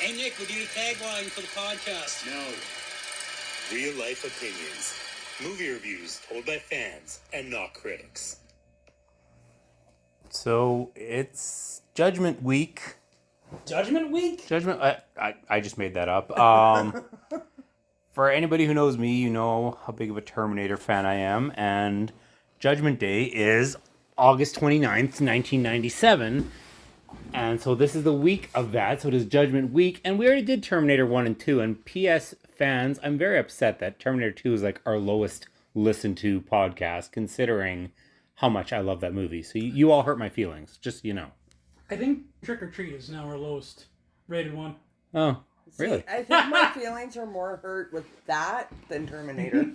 Hey, Nick, we need a tagline for the podcast. No. Real life opinions. Movie reviews told by fans and not critics. So it's Judgment Week. Judgment Week? I just made that up. For anybody who knows me, you know how big of a Terminator fan I am. And Judgment Day is August 29th, 1997. And so this is the week of that. So it is Judgment Week. And we already did Terminator 1 and 2. And P.S. fans, I'm very upset that Terminator 2 is like our lowest listened to podcast, considering how much I love that movie. So you all hurt my feelings, just so you know. I think Trick or Treat is now our lowest rated one. Oh, really? See, I think my feelings are more hurt with that than Terminator.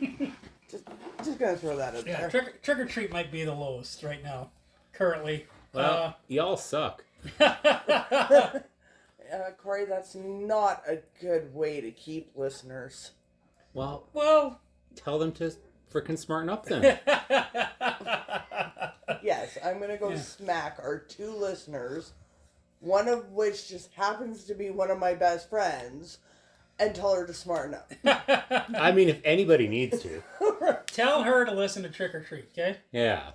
just gonna throw that out there. Trick or Treat might be the lowest right now, currently. Well, y'all suck. Corey, that's not a good way to keep listeners. Well, tell them to freaking smarten up then. Yes, I'm gonna go smack our two listeners, one of which just happens to be one of my best friends, and tell her to smarten up. I mean, if anybody needs to. Tell her to listen to Trick or Treat, okay? Yeah.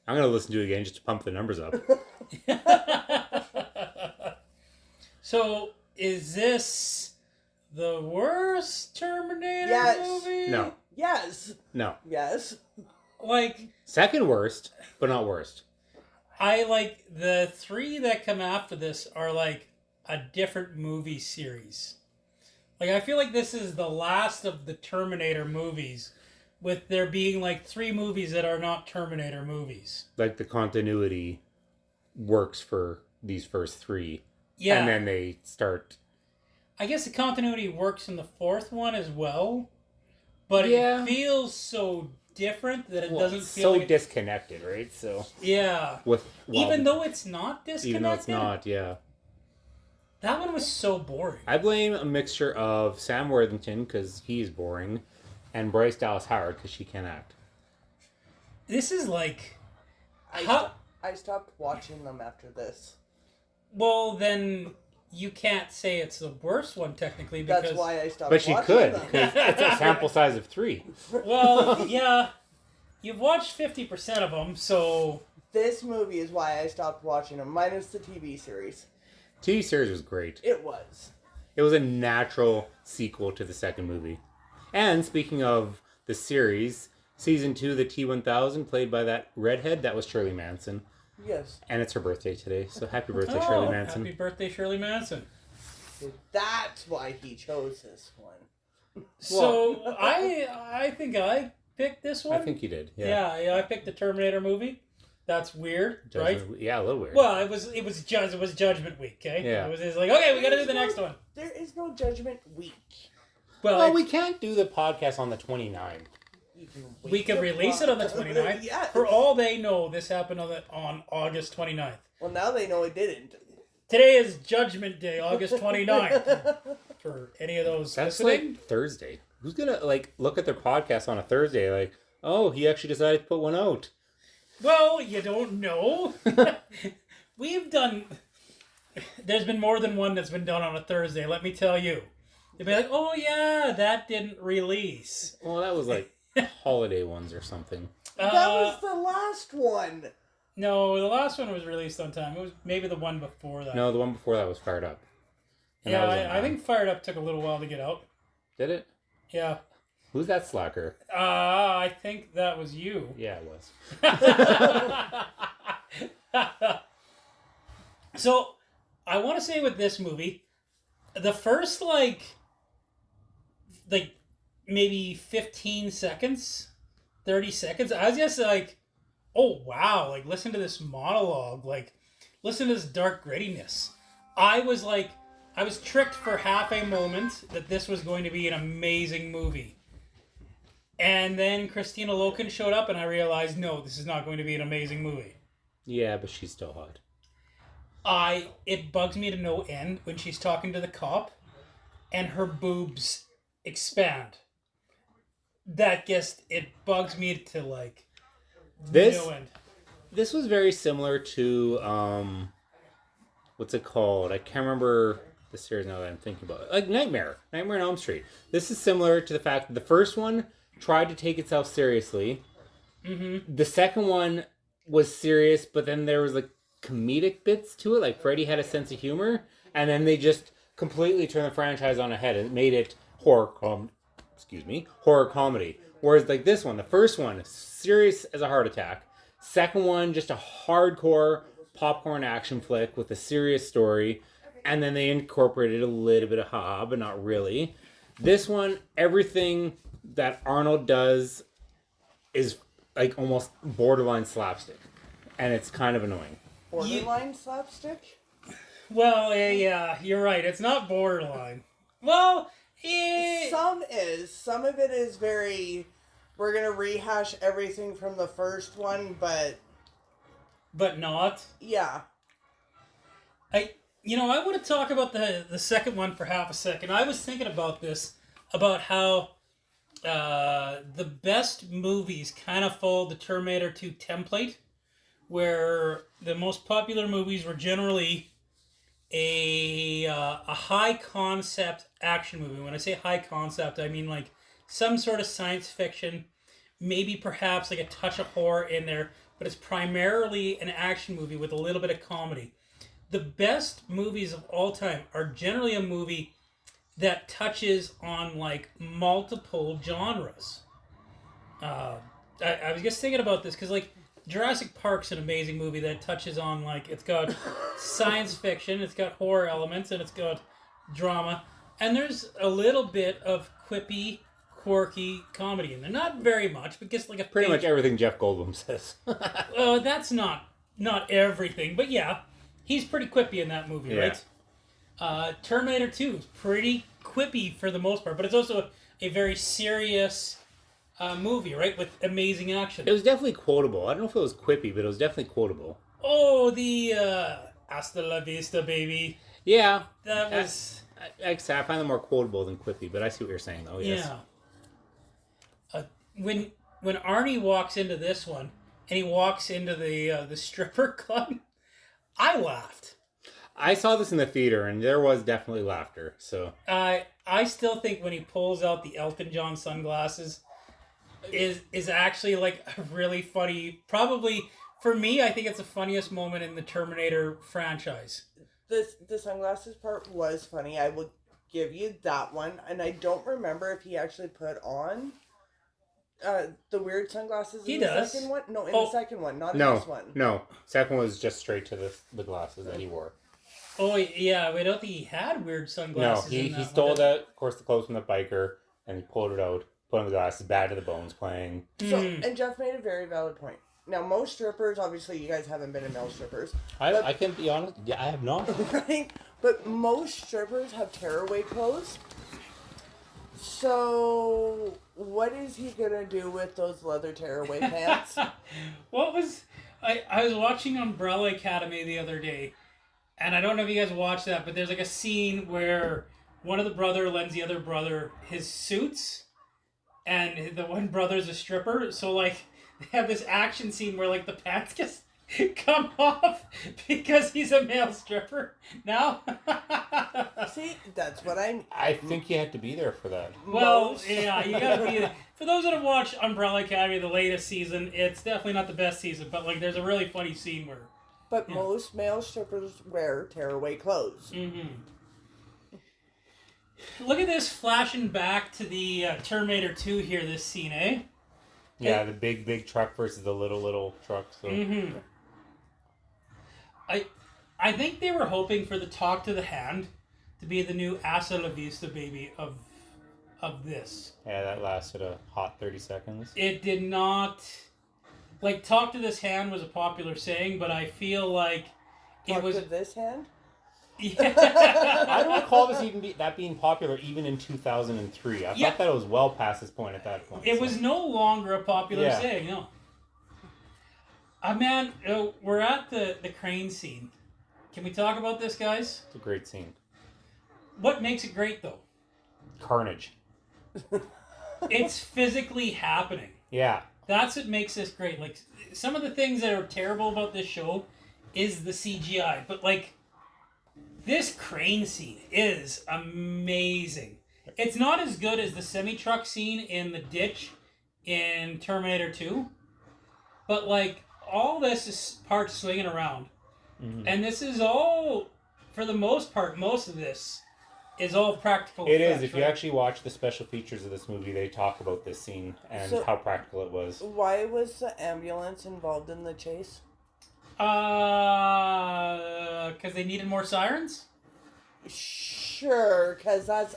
I'm going to listen to it again just to pump the numbers up. So, is this the worst Terminator movie? No. Yes. No. Yes. Like... Second worst, but not worst. I like the three that come after this are like a different movie series. Like, I feel like this is the last of the Terminator movies, with there being like three movies that are not Terminator movies. Like the continuity works for these first three. Yeah. And then they start... I guess the continuity works in the fourth one as well, but it feels so different that it doesn't feel so like disconnected, right? So yeah. Even though it's not disconnected? Even though it's not, yeah. That one was so boring. I blame a mixture of Sam Worthington, because he's boring, and Bryce Dallas Howard, because she can't act. This is like... I stopped watching them after this. Well, then you can't say it's the worst one, technically, because... That's why I stopped watching them. But she could, them. because it's a sample size of 3. Well, yeah. You've watched 50% of them, so... This movie is why I stopped watching them, minus the TV series. TV series was great. It was. It was a natural sequel to the second movie. And speaking of the series, season 2, the T-1000, played by that redhead, that was Shirley Manson. Yes. And it's her birthday today, so happy birthday, Shirley Manson. Happy birthday, Shirley Manson. That's why he chose this one. So, I think I picked this one. I think you did, yeah. Yeah, I picked the Terminator movie. That's weird, right? Yeah, a little weird. Well, it was Judgment Week, okay? Yeah. It was like, okay, we gotta do the next one. There is no Judgment Week. Well, we can't do the podcast on the 29th. We could release it on the 29th. Yes. For all they know, this happened on August 29th. Well, now they know it didn't. Today is Judgment Day, August 29th. For any of those That's listening. like Thursday. Who's gonna look at their podcast on a Thursday like, oh, he actually decided to put one out? Well, you don't know. There's been more than one that's been done on a Thursday, let me tell you. They'd be like, oh yeah, that didn't release. Well, that was like holiday ones or something. That was the last one. No, the last one was released on time. It was maybe the one before that. No, the one before that was Fired Up. And Yeah, I think Fired Up took a little while to get out. Did it? Yeah. Who's that slacker? I think that was you. Yeah, it was. So, I want to say with this movie, the first, maybe 15 seconds, 30 seconds, I was just like, oh, wow, listen to this monologue, listen to this dark grittiness. I was tricked for half a moment that this was going to be an amazing movie. And then Christina Loken showed up, and I realized, no, this is not going to be an amazing movie. Yeah, but she's still hot. It bugs me to no end when she's talking to the cop, and her boobs expand. It bugs me to, no end. This was very similar to, what's it called? I can't remember the series now that I'm thinking about it. Like Nightmare on Elm Street. This is similar to the fact that the first one tried to take itself seriously. Mm-hmm. The second one was serious, but then there was like comedic bits to it. Like Freddy had a sense of humor, and then they just completely turned the franchise on its head and made it horror comedy. Whereas like this one, the first one, serious as a heart attack. Second one, just a hardcore popcorn action flick with a serious story. And then they incorporated a little bit of ha-ha, but not really. This one, everything that Arnold does is like almost borderline slapstick. And it's kind of annoying. Borderline slapstick? Well, yeah, you're right. It's not borderline. Well, Some is. Some of it is very... We're going to rehash everything from the first one, but... But not? Yeah. I want to talk about the second one for half a second. I was thinking about this, about how the best movies kind of followed the Terminator 2 template, where the most popular movies were generally a high concept action movie. When I say high concept, I mean like some sort of science fiction, maybe perhaps like a touch of horror in there, but it's primarily an action movie with a little bit of comedy. The best movies of all time are generally a movie that touches on like multiple genres. I was just thinking about this because like Jurassic Park's an amazing movie that touches on like, it's got science fiction, it's got horror elements, and it's got drama, and there's a little bit of quippy, quirky comedy in there. Not very much, but just like a pretty much everything Jeff Goldblum says. That's not everything, but yeah. He's pretty quippy in that movie, right? Terminator 2 is pretty quippy for the most part, but it's also a very serious movie, right? With amazing action. It was definitely quotable. I don't know if it was quippy, but it was definitely quotable. Oh, the Hasta la vista, baby. Yeah. That was... I find them more quotable than quippy, but I see what you're saying, though, yes. Yeah. When Arnie walks into this one, and he walks into the stripper club... I laughed. I saw this in the theater, and there was definitely laughter. So I still think when he pulls out the Elton John sunglasses is actually like a really funny. Probably for me, I think it's the funniest moment in the Terminator franchise. The sunglasses part was funny. I will give you that one, and I don't remember if he actually put on the weird sunglasses in the second one? No, in the second one, not in this one. No, second one was just straight to the glasses that he wore. Oh, yeah, I don't think he had weird sunglasses. No, he stole that, of course, the clothes from the biker, and he pulled it out, put on the glasses, Bad to the Bones playing. So, and Jeff made a very valid point. Now, most strippers, obviously, you guys haven't been in male strippers. I can be honest, yeah, I have not. Right? But most strippers have tearaway clothes. So, what is he gonna do with those leather tearaway pants? I was watching Umbrella Academy the other day, and I don't know if you guys watched that, but there's like a scene where one of the brother lends the other brother his suits, and the one brother's a stripper, so like they have this action scene where like the pants just come off because he's a male stripper now. See, that's what I think you had to be there for that. Well, yeah, you gotta be there. For those that have watched Umbrella Academy, the latest season, it's definitely not the best season, but like there's a really funny scene where... But most male strippers wear tearaway clothes. Mm-hmm. Look at this flashing back to the Terminator 2 here, this scene, eh? Yeah, the big truck versus the little truck. So. Mm-hmm. I think they were hoping for the talk to the hand to be the new Hasta la Vista baby of this. Yeah, that lasted a hot 30 seconds. It did not... Like, talk to this hand was a popular saying, but I feel like Talk to this hand? Yeah. I don't recall this being popular even in 2003. I thought that it was well past this point at that point. It was no longer a popular saying, no. Man, we're at the crane scene. Can we talk about this, guys? It's a great scene. What makes it great, though? Carnage. It's physically happening. Yeah. That's what makes this great. Like, some of the things that are terrible about this show is the CGI. But, like, This crane scene is amazing. It's not as good as the semi-truck scene in the ditch in Terminator 2, but like all this is parts swinging around. Mm-hmm. And this is all, for the most part, most of this is all practical effects. It is. If right? you actually watch the special features of this movie, they talk about this scene and how practical it was. Why was the ambulance involved in the chase? Because they needed more sirens? Sure, because that's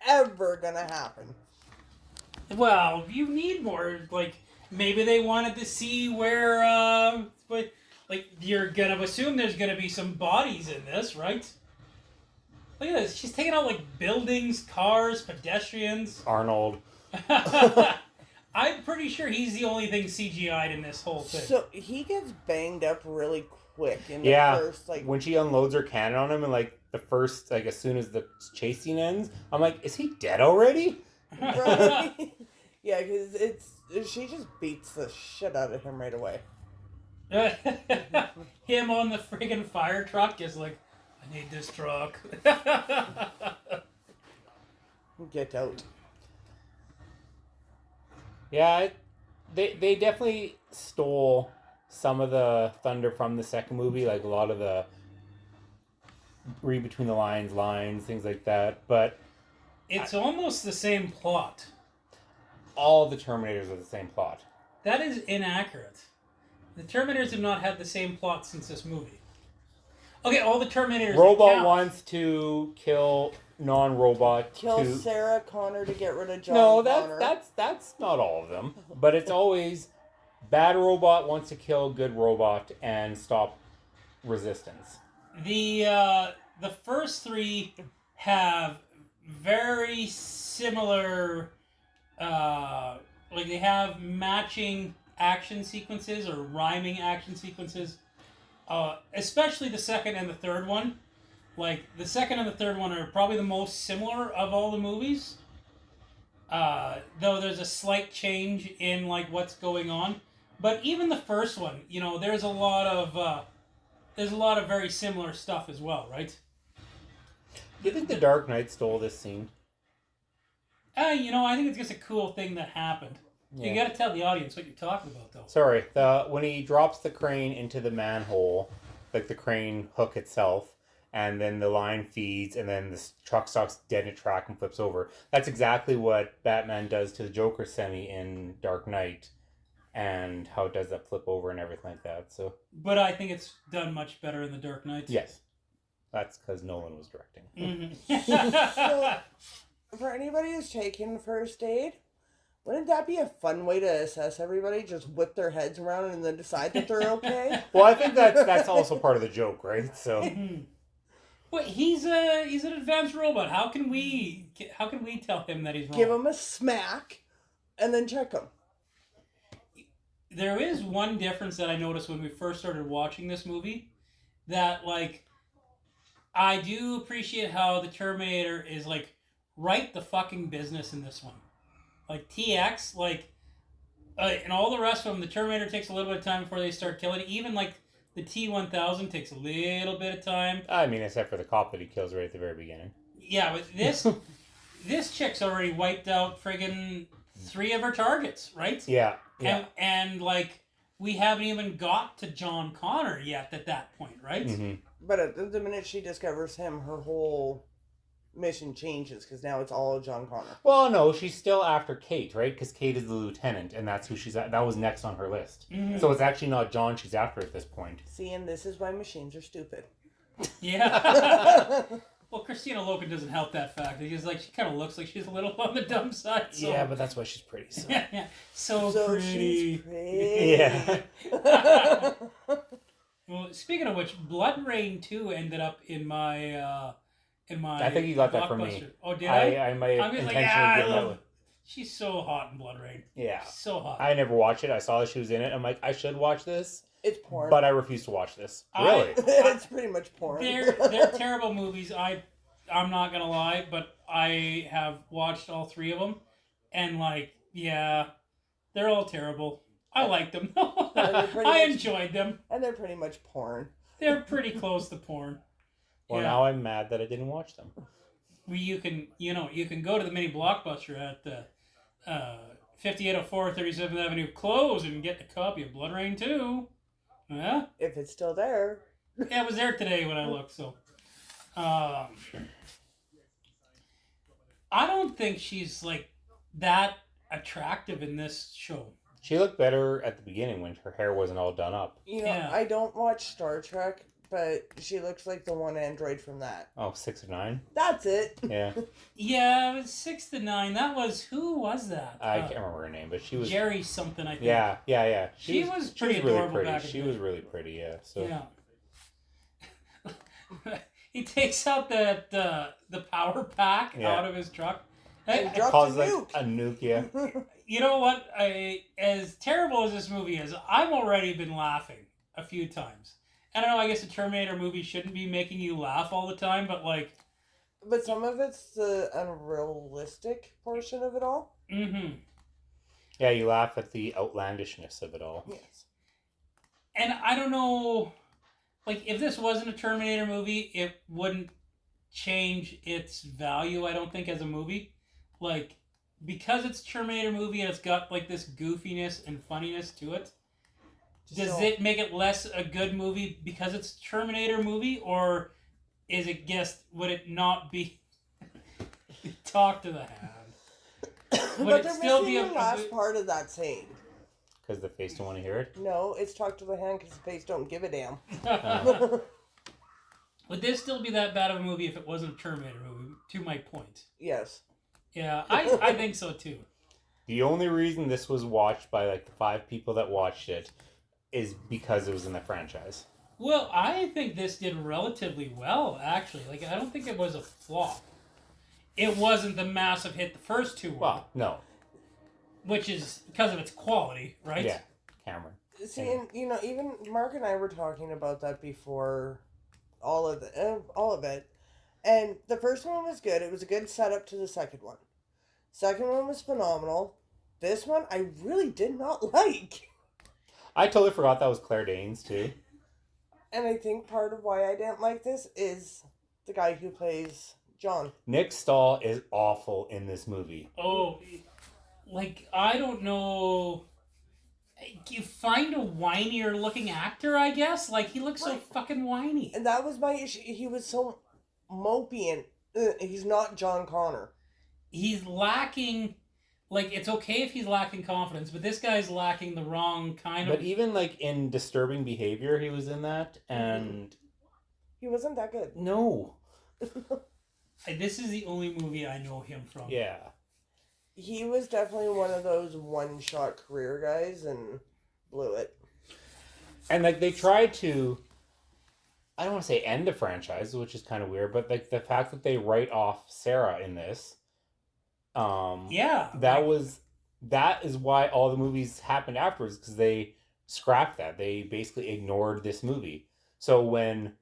ever gonna happen. Well, you need more. Like, maybe they wanted to see where, like, you're gonna assume there's gonna be some bodies in this, right? Look at this. She's taking out, like, buildings, cars, pedestrians. Arnold. I'm pretty sure he's the only thing CGI'd in this whole thing. So, he gets banged up really quick in the first, like... when she unloads her cannon on him and, like, the first, like, as soon as the chase scene ends, I'm like, is he dead already? Right? Yeah, because she just beats the shit out of him right away. Him on the friggin' fire truck is like, I need this truck. Get out. Yeah, they definitely stole some of the thunder from the second movie, like a lot of the read between the lines, things like that, but... It's almost the same plot. All the Terminators are the same plot. That is inaccurate. The Terminators have not had the same plot since this movie. Okay, all the Terminators... Robot wants to kill non-robot. Kill Sarah Connor to get rid of John Connor. No, that's not all of them. But it's always bad robot wants to kill good robot and stop resistance. The first three have very similar, like they have matching action sequences or rhyming action sequences. Especially the second and the third one. Like, the second and the third one are probably the most similar of all the movies. Though there's a slight change in, like, what's going on. But even the first one, you know, there's a lot of very similar stuff as well, right? Do you think The Dark Knight stole this scene? You know, I think it's just a cool thing that happened. Yeah. You gotta tell the audience what you're talking about, though. Sorry, when he drops the crane into the manhole, like the crane hook itself, and then the line feeds, and then the truck stops dead in a track and flips over. That's exactly what Batman does to the Joker semi in Dark Knight, and how it does that flip over and everything like that. So, but I think it's done much better in the Dark Knight. Yes, that's because Nolan was directing. Mm-hmm. So, for anybody who's taking first aid, wouldn't that be a fun way to assess everybody? Just whip their heads around and then decide that they're okay? Well, I think that's also part of the joke, right? So, well, he's an advanced robot. How can we tell him that he's wrong? Give him a smack, and then check him. There is one difference that I noticed when we first started watching this movie, that like I do appreciate how the Terminator is like right the fucking business in this one. Like TX, like, and all the rest of them, the Terminator takes a little bit of time before they start killing. Even like the T-1000 takes a little bit of time. I mean, except for the cop that he kills right at the very beginning. Yeah, but this chick's already wiped out friggin' 3 of her targets, right? Yeah. And like we haven't even got to John Connor yet at that point, right? Mm-hmm. But at the minute she discovers him, her whole mission changes because now it's all John Connor. Well, no, she's still after Kate, right? Because Kate is the lieutenant, and that's who she's at. That was next on her list. Mm-hmm. So it's actually not John she's after at this point. See, and this is why machines are stupid. Yeah. Well, Christina Loken doesn't help that fact. She's like, she kind of looks like she's a little on the dumb side. So. Yeah, but that's why she's pretty. So, yeah. So pretty. She's pretty. Yeah. Well, speaking of which, Blood Rain 2 ended up in my I think you got that from me. Oh, did I? I might have intentionally given that one. She's so hot in Blood Rain. Yeah. So hot. I never watched it. I saw that she was in it. I'm like, I should watch this. It's porn. But I refuse to watch this. Really? It's pretty much porn. They're terrible movies. I'm not going to lie, but I have watched all 3 of them. And, like, yeah, they're all terrible. I like them. I enjoyed them. And they're pretty much porn. They're pretty close to porn. Well, now I'm mad that I didn't watch them. You can go to the mini Blockbuster at 5804 37th Avenue Close and get the copy of Blood Rain 2. Yeah? If it's still there. Yeah, it was there today when I looked, so. I don't think she's, like, that attractive in this show. She looked better at the beginning when her hair wasn't all done up. I don't watch Star Trek, but she looks like the one android from that. Oh, 6 or 9? That's it. Yeah. Yeah, it was 6 to 9. That was, who was that? I can't remember her name, but she was... Jerry something, I think. Yeah. She was pretty adorable really back pretty. in She the was day. really pretty, yeah. So. Yeah. He takes out the power pack out of his truck. And Calls drops a nuke, yeah. You know what? As terrible as this movie is, I've already been laughing a few times. I don't know, I guess a Terminator movie shouldn't be making you laugh all the time, but like... But some of it's the unrealistic portion of it all. Mm-hmm. Yeah, you laugh at the outlandishness of it all. Yes. And I don't know... Like, if this wasn't a Terminator movie, it wouldn't change its value, I don't think, as a movie. Like, because it's a Terminator movie and it's got, like, this goofiness and funniness to it, does it make it less a good movie because it's a Terminator movie? Or would it not be... Talk to the hand. But they're missing the last part of that saying. Because the face don't want to hear it? No, it's talk to the hand because the face don't give a damn. Would this still be that bad of a movie if it wasn't a Terminator movie, to my point? Yes. Yeah, I think so too. The only reason this was watched by like the 5 people that watched it is because it was in the franchise. Well, I think this did relatively well, actually. Like, I don't think it was a flop. It wasn't the massive hit the first 2 were. Well, no. Which is because of its quality, right? Yeah, Cameron. See, and even Mark and I were talking about that before all of it. And the first one was good. It was a good setup to the second one. Second one was phenomenal. This one I really did not like. I totally forgot that was Claire Danes too. And I think part of why I didn't like this is the guy who plays John. Nick Stahl is awful in this movie. Oh, like, I don't know. You find a whinier looking actor, I guess? Like, he looks so fucking whiny. And that was my issue. He was so mopey and he's not John Connor. He's lacking... Like, it's okay if he's lacking confidence, but this guy's lacking the wrong kind of... But even, like, in Disturbing Behavior, he was in that, and... He wasn't that good. No. This is the only movie I know him from. Yeah. He was definitely one of those one-shot career guys and blew it. And, like, they tried to... I don't want to say end a franchise, which is kind of weird, but, like, the fact that they write off Sarah in this... That is why all the movies happened afterwards, because they scrapped that. They basically ignored this movie. So when,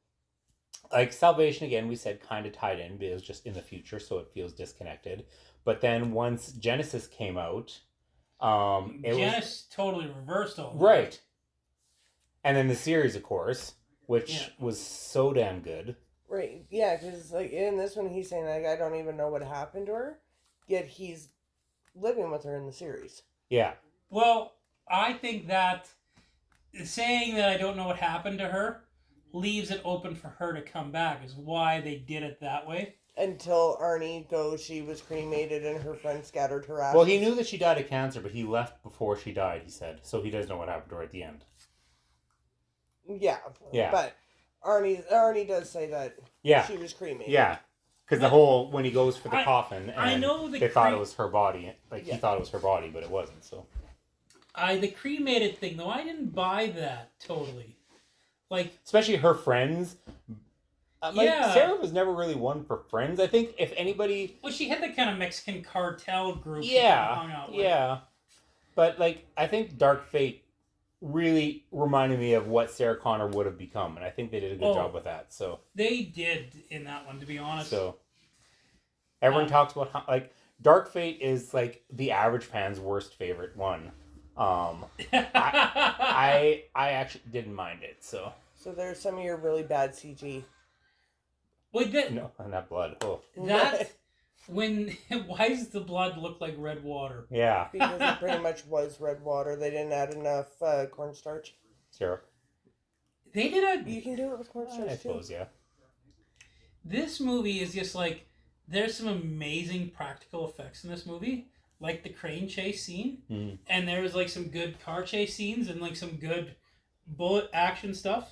like, Salvation, again, we said kind of tied in, but it was just in the future, so it feels disconnected. But then once Genesis came out, Genesis totally reversed all that. Right. And then the series, of course, which was so damn good. Right, yeah, because, like, in this one, he's saying, like, I don't even know what happened to her. Yet he's living with her in the series. Yeah. Well, I think that saying that I don't know what happened to her leaves it open for her to come back is why they did it that way. Until Arnie goes, she was cremated and her friend scattered her ashes. Well, he knew that she died of cancer, but he left before she died, he said. So he doesn't know what happened to her at the end. Yeah. Yeah. But Arnie does say that she was cremated. Yeah. Because the whole, when he goes for the coffin, and I know they thought it was her body. Like, he thought it was her body, but it wasn't, so. The cremated thing, though, I didn't buy that totally. Like, especially her friends. Sarah was never really one for friends. I think if anybody... Well, she had that kind of Mexican cartel group hung out with. Yeah. But, like, I think Dark Fate really reminded me of what Sarah Connor would have become, and I think they did a good job with that. So they did in that one, to be honest. So everyone talks about how, like, Dark Fate is like the average fan's worst favorite one. I actually didn't mind it. So there's some of your really bad CG. Wait, No, not blood. Oh. That... Why does the blood look like red water? Yeah. Because it pretty much was red water. They didn't add enough cornstarch. Syrup. They did You can do it with cornstarch, I too. suppose, yeah. This movie is just like... There's some amazing practical effects in this movie. Like the crane chase scene. Mm. And there's like some good car chase scenes and like some good bullet action stuff.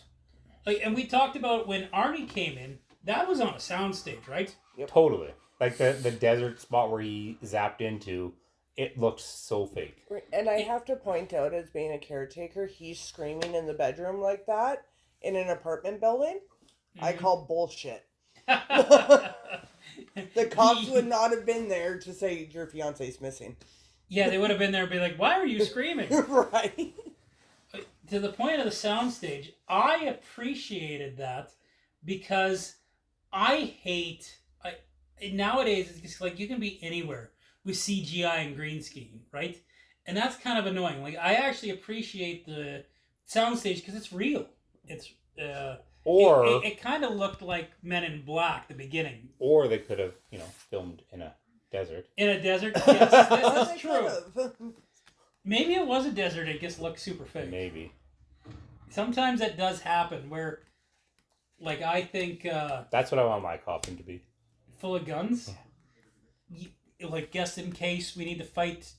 Like, and we talked about when Arnie came in, that was on a soundstage, right? Yep. Totally. Like the desert spot where he zapped into, it looked so fake. And I have to point out, as being a caretaker, he's screaming in the bedroom like that in an apartment building. I call bullshit. The cops would not have been there to say your fiance's missing. Yeah, they would have been there and be like, why are you screaming? Right. To the point of the soundstage, I appreciated that because I hate... nowadays, it's just like you can be anywhere with CGI and green screen, right? And that's kind of annoying. Like, I actually appreciate the soundstage because it's real. It's... It kind of looked like Men in Black, the beginning. Or they could have, filmed in a desert. In a desert? Yes, this is true. Maybe it was a desert, it just looked super fake. Maybe. Sometimes that does happen where, like, I think... that's what I want my coffin to be. Full of guns? Yeah. Like, just in case we need to fight...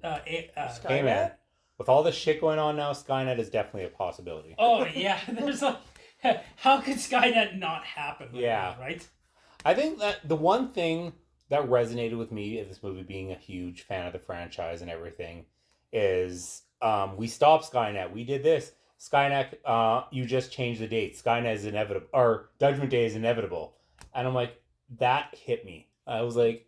Skynet? Hey, man. With all this shit going on now, Skynet is definitely a possibility. Oh, yeah. There's like... How could Skynet not happen? Like that, right? I think that the one thing that resonated with me in this movie, being a huge fan of the franchise and everything, is we stopped Skynet. We did this. Skynet, you just changed the date. Skynet is inevitable. Or Judgment Day is inevitable. And I'm like, that hit me. I was like...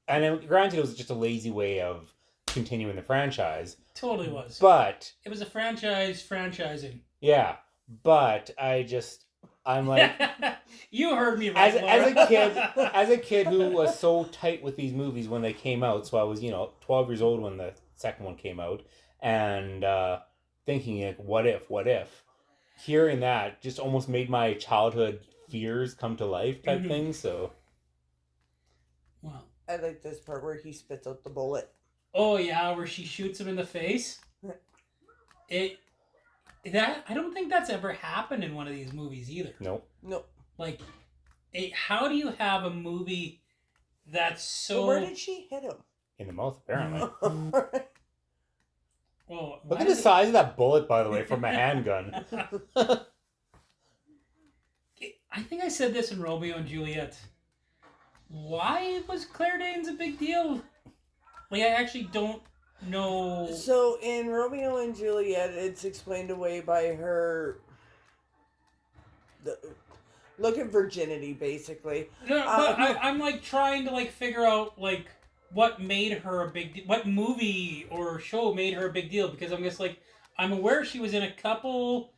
And then, granted, it was just a lazy way of continuing the franchise. Totally was. But... It was a franchise franchising. Yeah. But I'm like... You heard me right, as a kid who was so tight with these movies when they came out, so I was, 12 years old when the second one came out, and thinking, like, what if? Hearing that just almost made my childhood fears come to life type thing, so... Wow. I like this part where he spits out the bullet. Oh, yeah, where she shoots him in the face. I don't think that's ever happened in one of these movies either. Nope. Like, how do you have a movie that's so... Well, where did she hit him? In the mouth, apparently. Well, look at the size of that bullet, by the way, from a handgun. I think I said this in Romeo and Juliet. Why was Claire Danes a big deal? Like, I actually don't know. So, in Romeo and Juliet, it's explained away by her... Look at virginity, basically. No, but I'm like trying to like figure out like what made her a big deal, what movie or show made her a big deal, because I'm just like, I'm aware she was in a couple,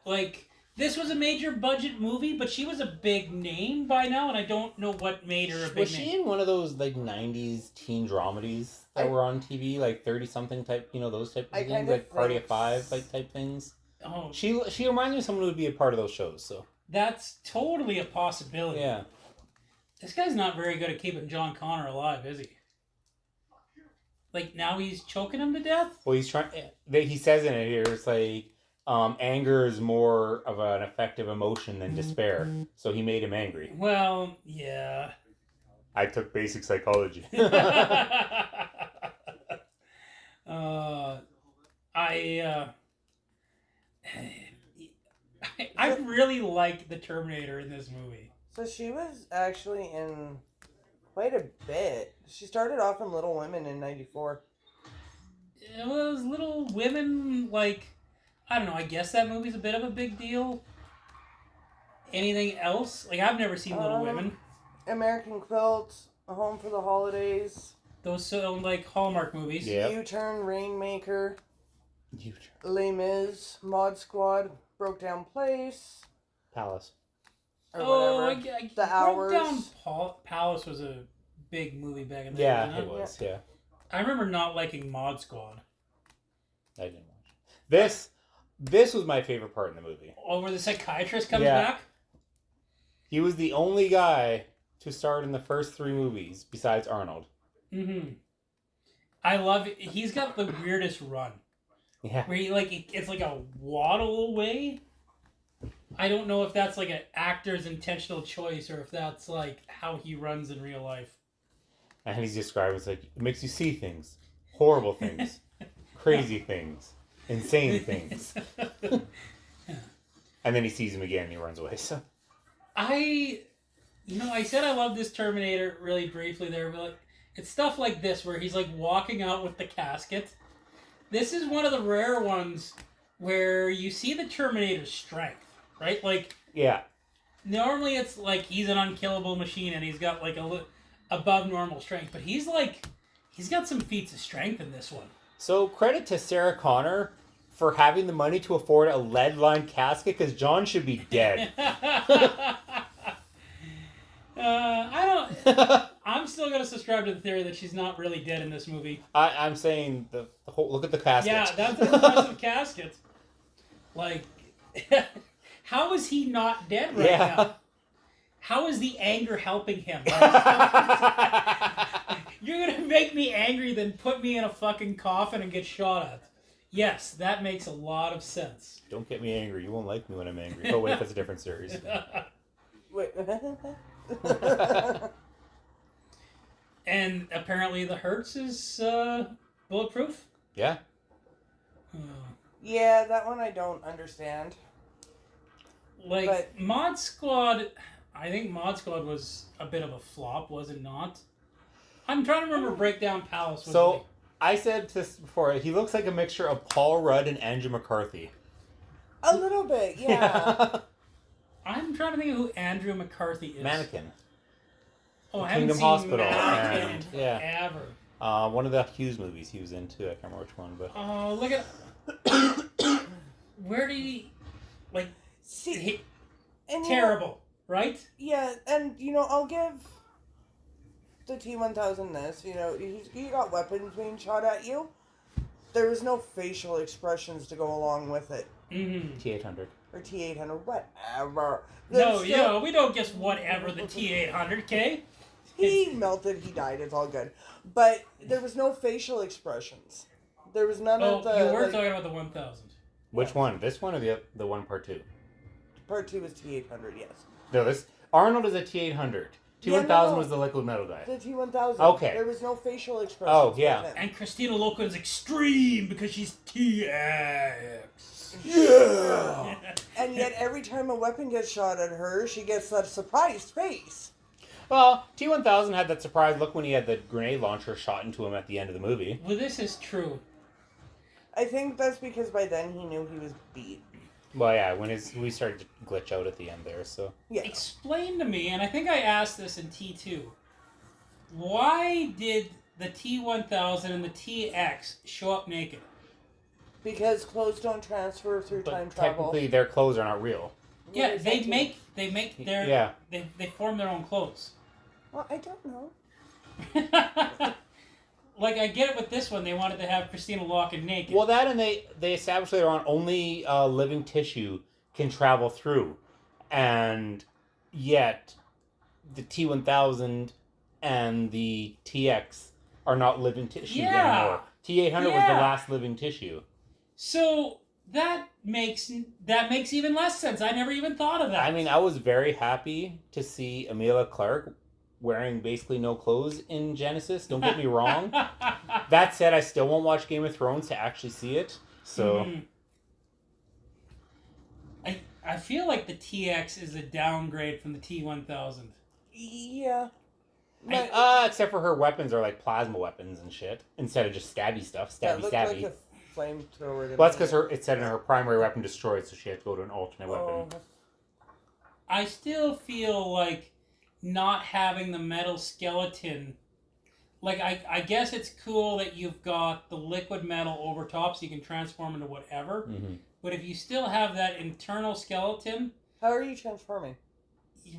like, this was a major budget movie, but she was a big name by now, and I don't know what made her a big name. Was she in one of those like 90s teen dramedies that were on TV, like 30-something type, those type of things, like Party of Five type things? Oh, she reminds me of someone who would be a part of those shows, so. That's totally a possibility. Yeah. This guy's not very good at keeping John Connor alive, is he? Like, now he's choking him to death? Well, he's trying... He says in it here, it's like, anger is more of an effective emotion than despair. So he made him angry. Well, yeah. I took basic psychology. I really like the Terminator in this movie. So she was actually in quite a bit. She started off in Little Women in 94. It was Little Women, like, I don't know, I guess that movie's a bit of a big deal. Anything else? Like, I've never seen Little Women. American Quilt, A Home for the Holidays. Those sound like Hallmark movies. Yep. U-Turn, Rainmaker. Les Mis, Mod Squad, Broke Down Place. Palace. Or whatever. The Hours. Broke Down Palace was a big movie back in the day. Yeah, it was, yeah. I remember not liking Mod Squad. I didn't watch it. This was my favorite part in the movie. Oh, where the psychiatrist comes back? He was the only guy to start in the first 3 movies besides Arnold. Mm-hmm. I love it. He's got the weirdest run. Yeah. Where he, like, it's like a waddle away. I don't know if that's like an actor's intentional choice or if that's like how he runs in real life. And he's described as like, it makes you see things. Horrible things. Crazy things. Insane things. And then he sees him again and he runs away. So I said I love this Terminator really briefly there, but like, it's stuff like this where he's like walking out with the casket. This is one of the rare ones where you see the Terminator's strength, right? Like, yeah. Normally it's like he's an unkillable machine and he's got like above normal strength, but he's got some feats of strength in this one. So credit to Sarah Connor for having the money to afford a lead-lined casket because John should be dead. I'm still gonna subscribe to the theory that she's not really dead in this movie. I'm saying the whole look at the casket. Yeah, that's an impressive casket. Like, how is he not dead right now? How is the anger helping him? You're gonna make me angry, then put me in a fucking coffin and get shot at. Yes, that makes a lot of sense. Don't get me angry. You won't like me when I'm angry. Oh wait, that's a different series. Wait. And apparently the Hertz is bulletproof? Yeah. Yeah, that one I don't understand. Like, Mod Squad... I think Mod Squad was a bit of a flop, was it not? I'm trying to remember Breakdown Palace. So, I said this before, he looks like a mixture of Paul Rudd and Andrew McCarthy. A little bit, yeah. I'm trying to think of who Andrew McCarthy is. Mannequin. Oh, I Kingdom haven't seen Hospital. Mannequin Yeah. ever. One of the Hughes movies he was in too. I can't remember which one, but... Oh, look at... Where did he... Like... See... terrible. Right? Yeah, and, I'll give the T-1000 this. You got weapons being shot at you. There was no facial expressions to go along with it. Mm-hmm. T-800. Or T-800, whatever. We don't guess whatever the T-800, okay? He melted, he died, it's all good. But there was no facial expressions. There was none of the... Oh, you were talking about the 1000. Which one? This one or the one part 2? Part 2 was T-800, yes. No, Arnold is a T-800. T-1000 was the liquid metal guy. The T-1000. Okay. There was no facial expressions. Oh, yeah. With him. And Christina Loken is extreme because she's TX. Yeah! And yet every time a weapon gets shot at her, she gets that surprised face. Well, T-1000 had that surprise look when he had the grenade launcher shot into him at the end of the movie. Well, this is true. I think that's because by then he knew he was beat. Well, yeah, when we started to glitch out at the end there, so... Yeah. Explain to me, and I think I asked this in T2, why did the T-1000 and the TX show up naked? Because clothes don't transfer through time travel. Technically, their clothes are not real. Yeah, they make their... Yeah. They form their own clothes. Well, I don't know. Like, I get it with this one. They wanted to have Christina Loken naked. Well, that and they established later on only living tissue can travel through. And yet, the T-1000 and the TX are not living tissue anymore. T-800 was the last living tissue. So, that makes even less sense. I never even thought of that. I mean, I was very happy to see Emilia Clarke wearing basically no clothes in Genesis. Don't get me wrong. That said, I still won't watch Game of Thrones to actually see it. So, I feel like the TX is a downgrade from the T-1000. Yeah. Except for her weapons are like plasma weapons and shit instead of just stabby stuff. Stabby. Like a flamethrower. Well, that's because it said her primary weapon destroyed, so she had to go to an alternate weapon. I still feel like not having the metal skeleton, like, I guess it's cool that you've got the liquid metal over top so you can transform into whatever, but if you still have that internal skeleton... How are you transforming?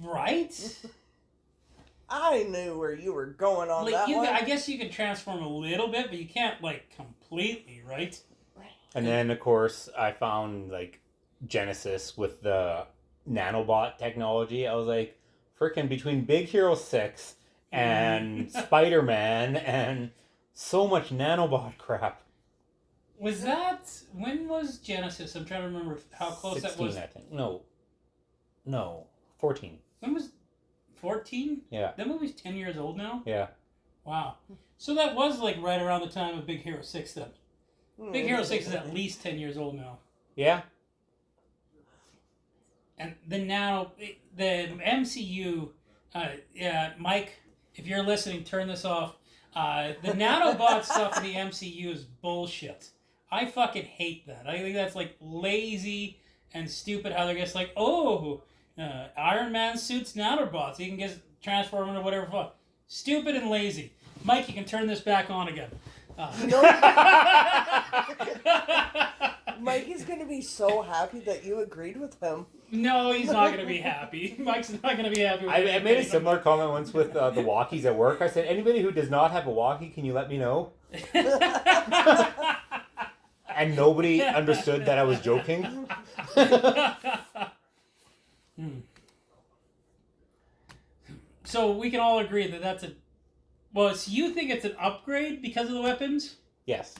Right? I knew where you were going on that one. I guess you can transform a little bit, but you can't, like, completely, right? And then, of course, I found, like, Genesis with the nanobot technology. I was like, Frickin' between Big Hero 6 and Spider-Man and so much nanobot crap. Was that... When was Genesis? I'm trying to remember how close 16, that was. I think. No. 14. When was... 14? Yeah. That movie's 10 years old now? Yeah. Wow. So that was like right around the time of Big Hero 6 then. Big Hero 6 is at least 10 years old now. Yeah. And the MCU, Mike, if you're listening, turn this off. The nanobot stuff in the MCU is bullshit. I fucking hate that. I think that's like lazy and stupid how they're just like, Iron Man suits nanobots. He can just transform into whatever fuck. Stupid and lazy. Mike, you can turn this back on again. Mike is going to be so happy that you agreed with him. No, he's not going to be happy. Mike's not going to be happy with I made a similar comment once with the walkies at work. I said, anybody who does not have a walkie, can you let me know? And nobody understood that I was joking. So we can all agree that that's a... Well, so you think it's an upgrade because of the weapons? Yes.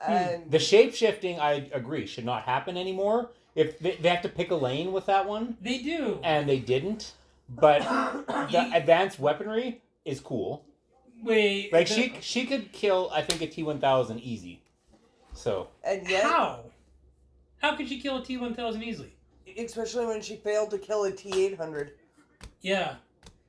And the shape-shifting, I agree, should not happen anymore. If they have to pick a lane with that one. They do. And they didn't. But the advanced weaponry is cool. Wait. Like, she could kill, I think, a T-1000 easy. So. And yet, how? How could she kill a T-1000 easily? Especially when she failed to kill a T-800. Yeah.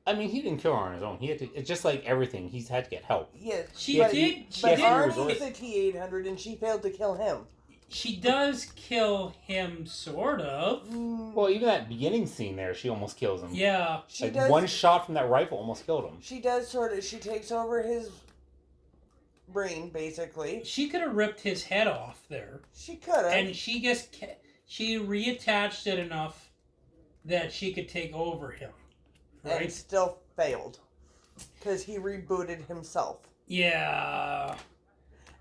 I mean, he didn't kill her on his own. He had to. It's just like everything. He's had to get help. Yes, She but Arnie's the T-800, and she failed to kill him. She does kill him, sort of. Well, even that beginning scene there, she almost kills him. Yeah. One shot from that rifle almost killed him. She does sort of. She takes over his brain, basically. She could have ripped his head off there. She could have. And she reattached it enough that she could take over him. Right? And still failed. Because he rebooted himself. Yeah.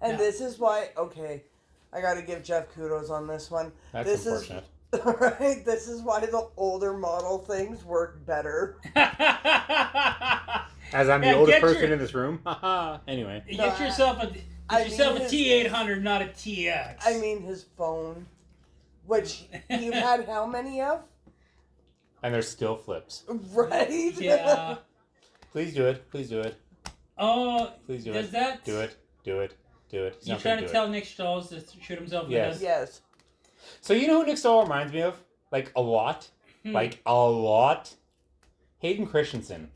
And this is why, okay, I gotta give Jeff kudos on this one. That's unfortunate. Right? This is why the older model things work better. As I'm the oldest person in this room. Anyway. Get yourself a T-800, not a TX. I mean his phone. Which you've had how many of? And there's still flips. Right? Yeah. Please do it. Please do it. Oh, please do does it. That... Do it. Do it. Do it. You trying to tell Nick Stolz to shoot himself in the head? Yes. So you know who Nick Stolz reminds me of? Like, a lot. Like, a lot. Hayden Christensen.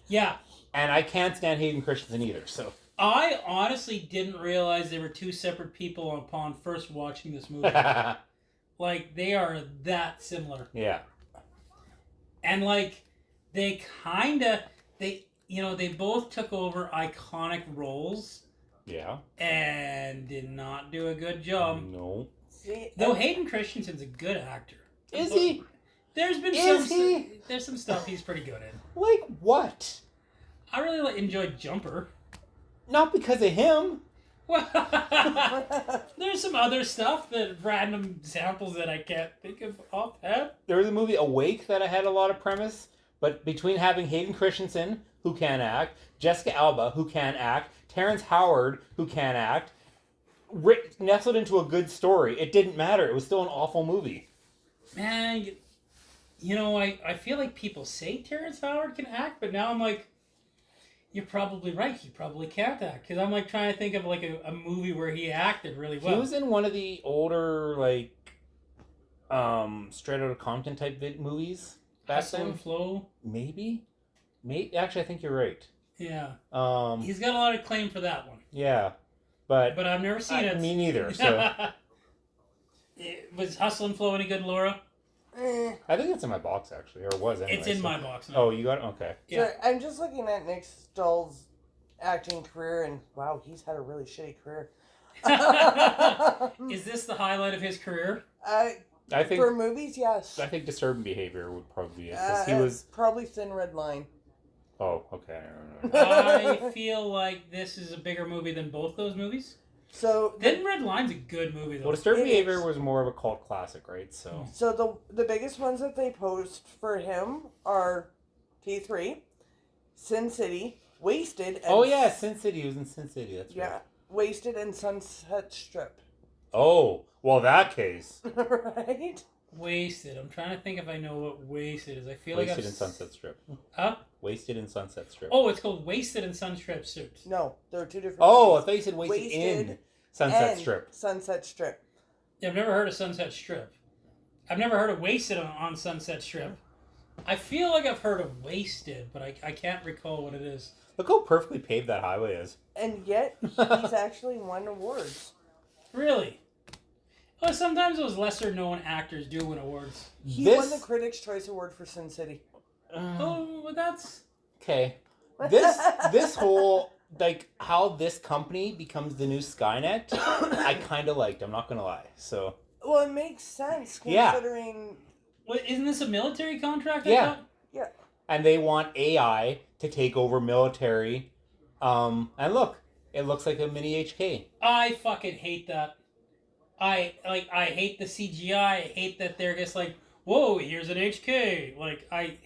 Yeah. And I can't stand Hayden Christensen either, so... I honestly didn't realize they were two separate people upon first watching this movie. Like, they are that similar. Yeah. And, like, they both took over iconic roles. Yeah. And did not do a good job. No. Though Hayden Christensen's a good actor. Is he? There's been there's some stuff he's pretty good in. Like what? I really enjoyed Jumper. Not because of him. Well, there's some other stuff, random examples that I can't think of offhand. There was a movie, Awake, that I had a lot of premise, but between having Hayden Christensen, who can act, Jessica Alba, who can act, Terrence Howard, who can act, nestled into a good story, it didn't matter. It was still an awful movie. Man, I feel like people say Terrence Howard can act, but now I'm like, you're probably right. He probably can't act. Because I'm like trying to think of like a movie where he acted really well. He was in one of the older, like, Straight Outta Compton type movies. Hustle and Flow? Maybe. Actually, I think you're right. Yeah. He's got a lot of claim for that one. Yeah. But I've never seen it. Me neither, so. Was Hustle and Flow any good, Laura? I think it's in my box, actually, or was anyway. It's in my box now. Oh, you got it? Okay. Yeah. So I'm just looking at Nick Stolz's acting career, and wow, he's had a really shitty career. Is this the highlight of his career? I think for movies, yes. I think Disturbing Behavior would probably be it. 'Cause he was probably Thin Red Line. Oh, okay. I feel like this is a bigger movie than both those movies. So Thin Red Line's a good movie, though. Well, Disturbing Behavior was more of a cult classic, right? So the biggest ones that they post for him are T3, Sin City, Wasted. And Oh yeah, Sin City. He was in Sin City. That's right. Yeah, Wasted and Sunset Strip. Oh, well, that case. Right? Wasted. I'm trying to think if I know what Wasted is. I feel Wasted like in Sunset Strip. Huh? Wasted in Sunset Strip. Oh, it's called Wasted and Sunstrip Suits. No, there are two different. Oh, movies. I thought you said Wasted in and Sunset Strip. Sunset Strip. Yeah, I've never heard of Sunset Strip. I've never heard of Wasted on Sunset Strip. I feel like I've heard of Wasted, but I can't recall what it is. Look how perfectly paved that highway is. And yet, he's actually won awards. Really? Well, sometimes those lesser-known actors do win awards. He won the Critics' Choice Award for Sin City. Oh, well, that's... Okay. This whole, like, how this company becomes the new Skynet, I kind of liked, I'm not going to lie. So. Well, it makes sense considering... What, isn't this a military contract? Yeah. Yeah. And they want AI to take over military. And look, it looks like a mini HK. I fucking hate that. I hate the CGI. I hate that they're just like, whoa, here's an HK. Like, I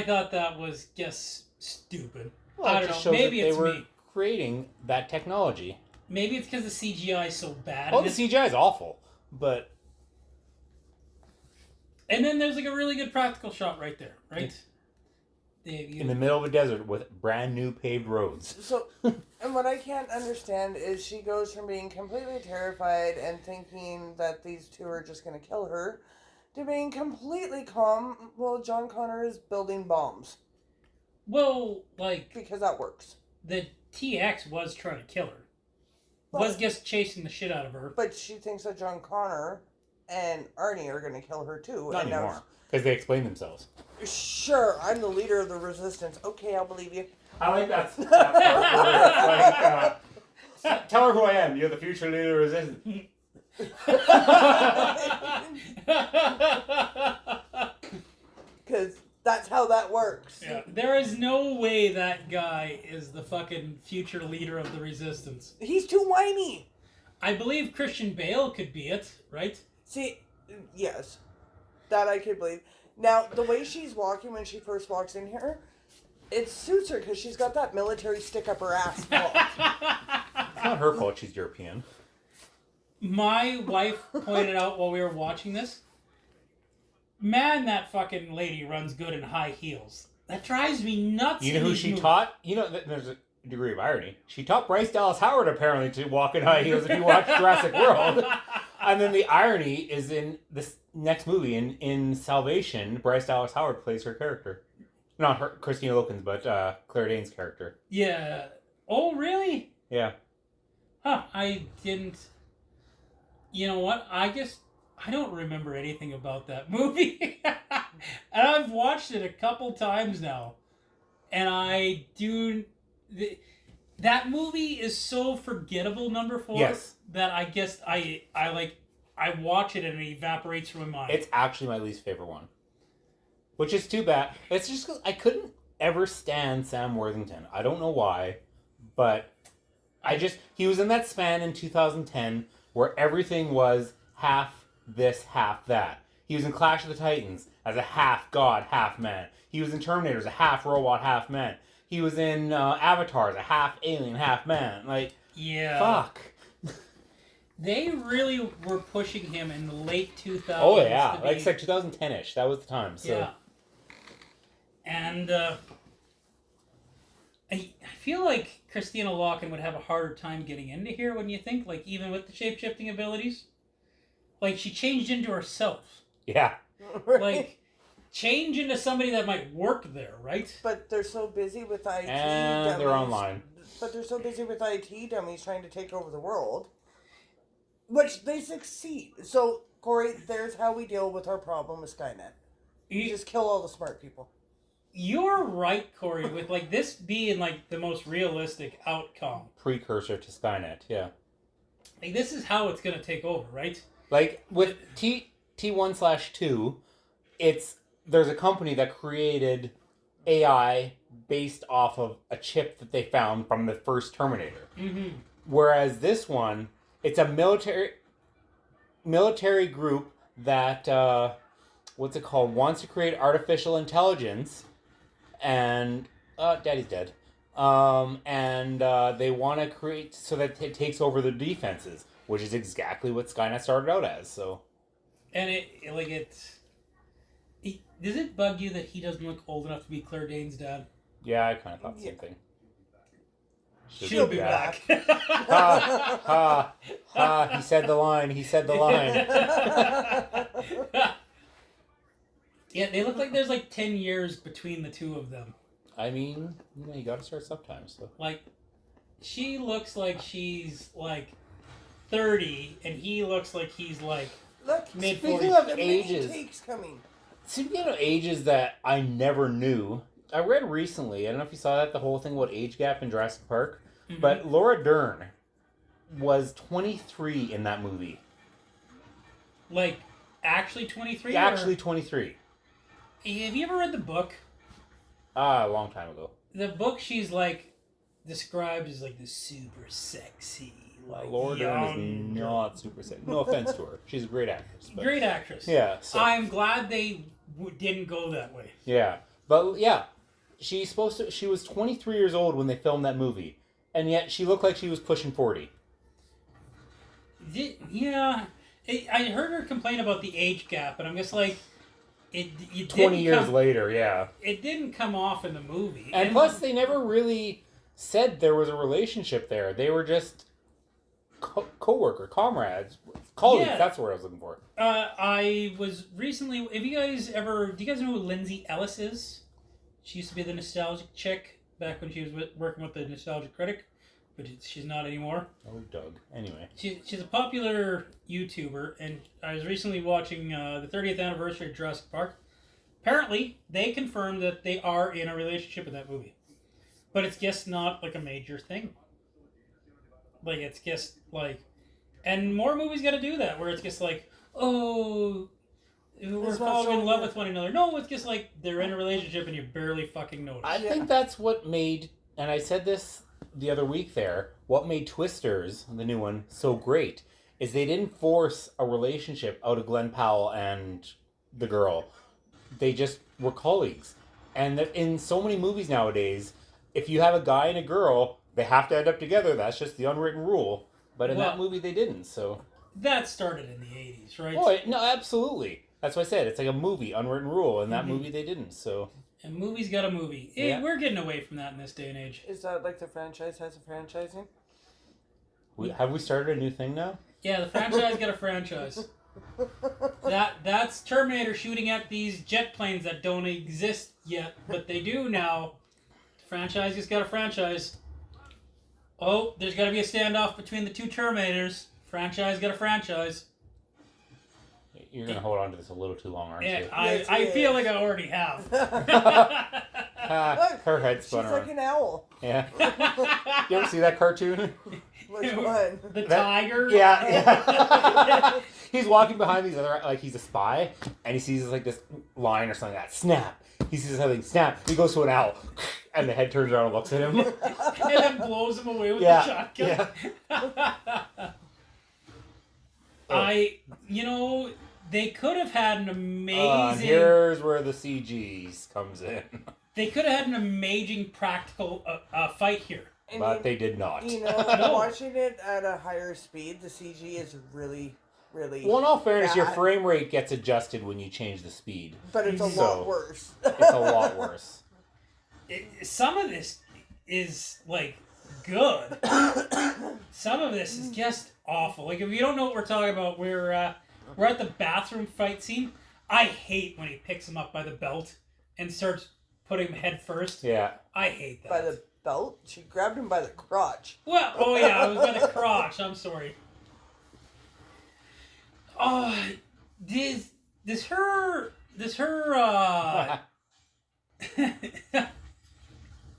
thought that was just stupid. Well, I don't know. Maybe it's me. Creating that technology. Maybe it's because the CGI is so bad. Oh, the CGI is awful, but... And then there's like a really good practical shot right there, right? In the middle of a desert with brand new paved roads. So, and what I can't understand is she goes from being completely terrified and thinking that these two are just going to kill her to being completely calm while John Connor is building bombs. Well, like... Because that works. The TX was trying to kill her. Was just chasing the shit out of her. But she thinks that John Connor and Arnie are going to kill her too. Not anymore. Because they explain themselves. Sure, I'm the leader of the resistance. Okay, I'll believe you. I like that part where it's like, tell her who I am. You're the future leader of resistance. Because that's how that works. Yeah. There is no way that guy is the fucking future leader of the resistance. He's too whiny. I believe Christian Bale could be it, right? See, yes. That I could believe. Now, the way she's walking when she first walks in here, it suits her because she's got that military stick up her ass. It's not her fault she's European. My wife pointed out while we were watching this, man, that fucking lady runs good in high heels. That drives me nuts. You know who she taught? You know, there's a degree of irony. She taught Bryce Dallas Howard apparently to walk in high heels if you watch Jurassic World. And then the irony is in this next movie, in Salvation, Bryce Dallas Howard plays her character. Not her, Christina Wilkins, but Claire Danes' character. Yeah. Oh, really? Yeah. Huh, I didn't... You know what? I don't remember anything about that movie. And I've watched it a couple times now. And I do... That movie is so forgettable, number 4. Yes. That I guess I watch it and it evaporates from my mind. It's actually my least favorite one. Which is too bad. It's just 'cause I couldn't ever stand Sam Worthington. I don't know why. But he was in that span in 2010 where everything was half this, half that. He was in Clash of the Titans as a half god, half man. He was in Terminator as a half robot, half man. He was in Avatar as a half alien, half man. Like, yeah. Fuck. They really were pushing him in the late 2000s. Oh, yeah. Like I said, 2010-ish. That was the time. So. Yeah. And I feel like Christina Loken would have a harder time getting into here, wouldn't you think? Like, even with the shape-shifting abilities? Like, she changed into herself. Yeah. Right. Like, change into somebody that might work there, right? But they're so busy with IT And dummies. they're online. But they're so busy with IT dummies trying to take over the world. Which they succeed. So, Corey, there's how we deal with our problem with Skynet. You just kill all the smart people. You're right, Corey, with like this being like the most realistic outcome. Precursor to Skynet, yeah. Like this is how it's gonna take over, right? Like with T1/2, there's a company that created AI based off of a chip that they found from the first Terminator. Mm-hmm. Whereas this one, it's a military group that what's it called? Wants to create artificial intelligence, and Daddy's dead. And they want to create so that it takes over the defenses, which is exactly what Skynet started out as. So, and does it bug you that he doesn't look old enough to be Claire Danes' dad? Yeah, I kind of thought the same thing. She'll be back. Ha, ha, ha. He said the line. Yeah, they look like there's like 10 years between the two of them. I mean, you gotta start sometimes. So. Like, she looks like she's like 30, and he looks like he's like mid-40s. Speaking of ages, Speaking of ages that I never knew, I read recently, I don't know if you saw that, the whole thing about age gap in Jurassic Park, but Laura Dern was 23 in that movie. Like, actually 23? Actually 23. Have you ever read the book? A long time ago. The book, she's like described as like the super sexy. Like, Laura Dern is not super sexy. No offense to her. She's a great actress. But, great actress. Yeah. So. I'm glad they didn't go that way. Yeah. But yeah, she was 23 years old when they filmed that movie. And yet she looked like she was pushing 40. Yeah. I heard her complain about the age gap, and I'm just like, 20 years later, yeah. It didn't come off in the movie. And plus, they never really said there was a relationship there. They were just comrades, colleagues. Yeah. That's what I was looking for. I was recently. Do you guys know who Lindsay Ellis is? She used to be the nostalgic chick back when she was working with the Nostalgic Critic, but she's not anymore. Oh, Doug. Anyway, she's a popular YouTuber, and I was recently watching the 30th anniversary of Jurassic Park. Apparently, they confirmed that they are in a relationship in that movie, but it's just not like a major thing. Like, it's just like, and more movies got to do that, where it's just like, oh, we're falling in love with one another. No, it's just like they're in a relationship and you barely fucking notice. I think that's what made, and I said this the other week there, what made Twisters, the new one, so great is they didn't force a relationship out of Glenn Powell and the girl. They just were colleagues. And in so many movies nowadays, if you have a guy and a girl, they have to end up together. That's just the unwritten rule. But in that movie, they didn't, so... That started in the 80s, right? Oh, no, absolutely. That's what I said. It's like a movie, unwritten rule. In that movie, they didn't, so... And movies got a movie. Yeah. We're getting away from that in this day and age. Is that like the franchise has a franchising? Have we started a new thing now? Yeah, the franchise got a franchise. That's Terminator shooting at these jet planes that don't exist yet, but they do now. The franchise just got a franchise. Oh, there's got to be a standoff between the two Terminators. Franchise got a franchise. You're going to hold on to this a little too long, aren't you? I feel like I already have. Her head spun around. She's like an owl. Yeah. You ever see that cartoon? Which one? The tiger? Yeah. He's walking behind these other, like he's a spy, and he sees like this line or something like that. Snap. He sees something, snap. He goes to an owl, and the head turns around and looks at him. And then blows him away with the shotgun. Yeah. They could have had an amazing... here's where the CGs comes in. They could have had an amazing practical fight here. But they did not. Watching it at a higher speed, the CG is really, really Well, in all fairness, bad. your frame rate gets adjusted when you change the speed. But it's a lot worse. It's a lot worse. Some of this is, like, good. Some of this is just awful. Like, if you don't know what we're talking about, we're at the bathroom fight scene. I hate when he picks him up by the belt and starts putting him head first. Yeah. I hate that. By the belt? She grabbed him by the crotch. Well, oh yeah, it was by the crotch. I'm sorry. Oh, does her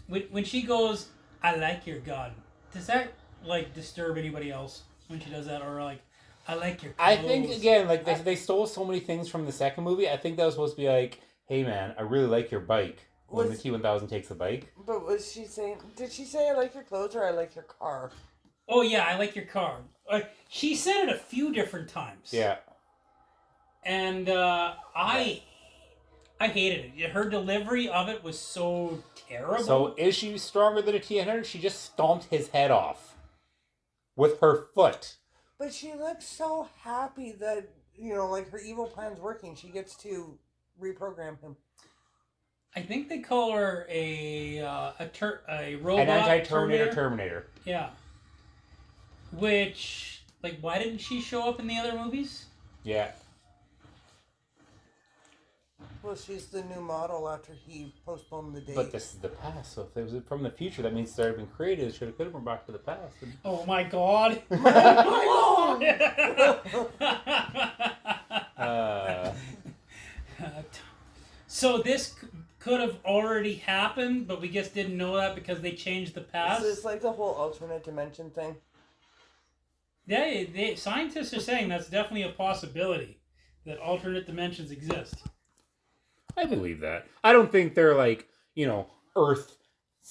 when she goes, I like your gun, does that like disturb anybody else when she does that, or like, I like your clothes? I think again, like they stole so many things from the second movie. I think that was supposed to be like, hey man, I really like your bike. When the T-1000 takes the bike. But was she saying, did she say I like your clothes or I like your car? Oh yeah, I like your car. She said it a few different times. Yeah. And I I hated it. Her delivery of it was so terrible. So is she stronger than a T-800? She just stomped his head off with her foot. But she looks so happy that, like her evil plan's working. She gets to reprogram him. I think they call her a robot. An anti-Terminator Terminator. Yeah. Which, why didn't she show up in the other movies? Yeah. Well, she's the new model after he postponed the date. But this is the past, so if it was from the future, that means it's already been created. It could have been back to the past. Oh my god! So this could have already happened, but we just didn't know that because they changed the past. Is this like the whole alternate dimension thing? Yeah, scientists are saying that's definitely a possibility, that alternate dimensions exist. I believe that. I don't think they're Earth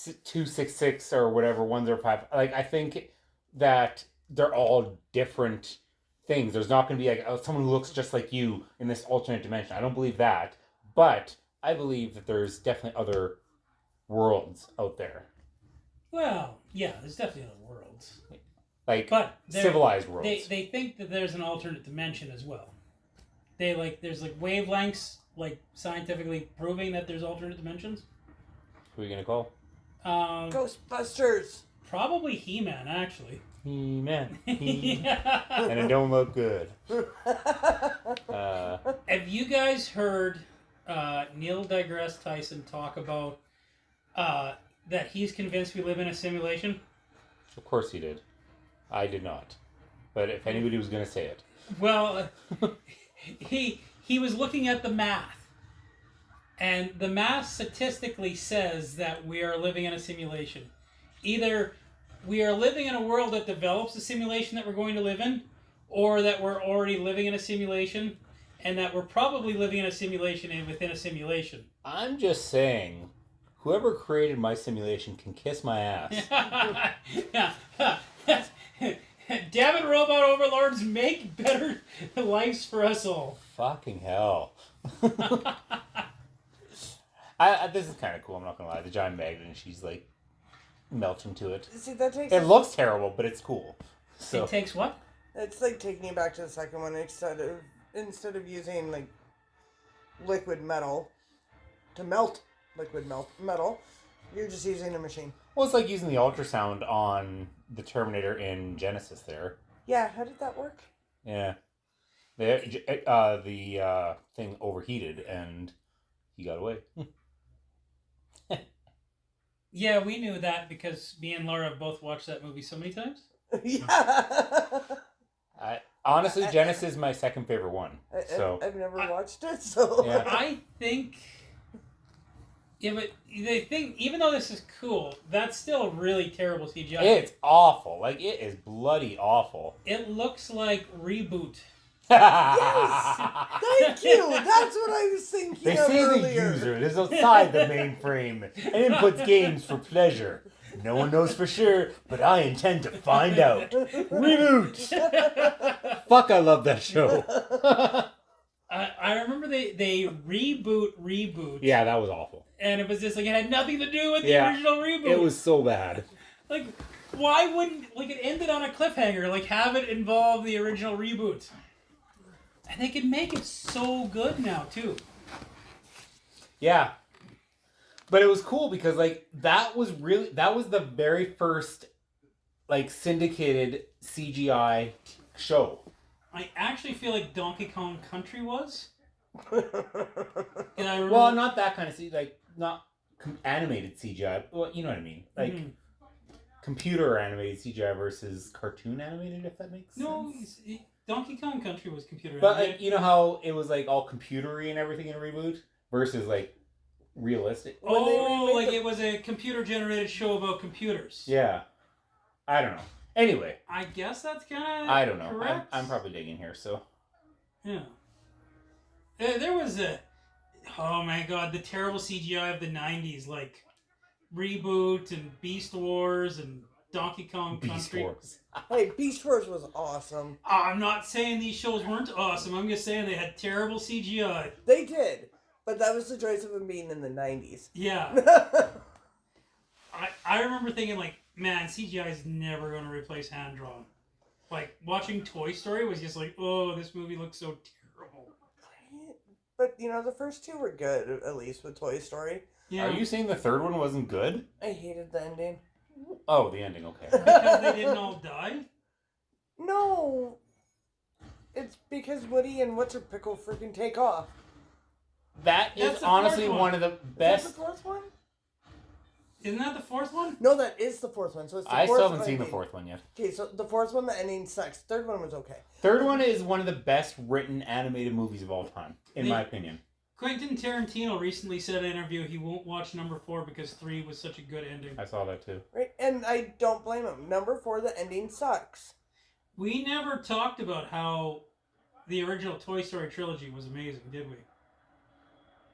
266 or whatever, 105. I think that they're all different things. There's not going to be someone who looks just like you in this alternate dimension. I don't believe that. But I believe that there's definitely other worlds out there. Well, yeah, there's definitely other worlds. But civilized worlds. They think that there's an alternate dimension as well. There's wavelengths, scientifically proving that there's alternate dimensions. Who are you going to call? Ghostbusters. Probably He-Man, actually. He-Man. Yeah. And it don't look good. Have you guys heard Neil deGrasse Tyson talk about that he's convinced we live in a simulation? Of course he did. I did not. But if anybody was going to say it. Well, he was looking at the math. And the math statistically says that we are living in a simulation. Either we are living in a world that develops the simulation that we're going to live in, or that we're already living in a simulation, and that we're probably living in a simulation and within a simulation. I'm just saying, whoever created my simulation can kiss my ass. Damn it, robot overlords, make better lives for us all. Fucking hell. This is kind of cool, I'm not going to lie. The giant magnet, and she's melting to it. See, that takes... It looks terrible, but it's cool. So. It takes what? It's taking you back to the second one. Instead of using liquid metal to melt metal, you're just using a machine. Well, it's like using the ultrasound on the Terminator in Genesis there. Yeah, how did that work? Yeah. The thing overheated and he got away. Yeah, we knew that because me and Laura have both watched that movie so many times. Yeah. Honestly, Genesis is my second favorite one. So I've never watched it, so... Yeah. I think... Yeah, but they think, even though this is cool, that's still really terrible CGI. It's awful. It is bloody awful. It looks like Reboot. Yes! Thank you! That's what I was thinking They of say earlier. the user is outside the mainframe and inputs games for pleasure. No one knows for sure, but I intend to find out. Reboot! Fuck, I love that show. I remember they reboot. Yeah, that was awful. And it was just it had nothing to do with the original reboot. It was so bad. Why wouldn't it ended on a cliffhanger? Have it involve the original reboot. And they could make it so good now too. Yeah. But it was cool because that was the very first syndicated CGI show. I actually feel like Donkey Kong Country was. Well, not that kind of not animated CGI. Well, you know what I mean. Computer animated CGI versus cartoon animated, if that makes sense. No, Donkey Kong Country was computer animated. But you know how it was all computery and everything in Reboot versus realistic. It was a computer generated show about computers. Yeah, I don't know. Anyway, I guess that's kind of I don't know. Correct. I'm probably digging here, so yeah. There was oh my god, the terrible CGI of the 90s, Reboot and Beast Wars and Donkey Kong Country. Wars. Hey, Beast Wars was awesome. I'm not saying these shows weren't awesome. I'm just saying they had terrible CGI. They did. But that was the choice of him being in the 90s. Yeah. I remember thinking, like, man, CGI is never going to replace hand-drawn. Like, watching Toy Story was just like, oh, this movie looks so terrible. But, you know, the first two were good, at least, with Toy Story. Yeah. Are you saying the third one wasn't good? I hated the ending. Oh, the ending, okay. Because they didn't all die? No. It's because Woody and What's-Her-Pickle freaking take off. That is honestly one of the best... Is that the fourth one? Isn't that the fourth one? No, that is the fourth one. So it's the I fourth still haven't seen the fourth one yet. Okay, so the fourth one, the ending sucks. Third one was okay. Third one is one of the best written animated movies of all time, in my opinion. Quentin Tarantino recently said in an interview he won't watch number 4 because 3 was such a good ending. I saw that too. Right, and I don't blame him. Number 4, the ending sucks. We never talked about how the original Toy Story trilogy was amazing, did we?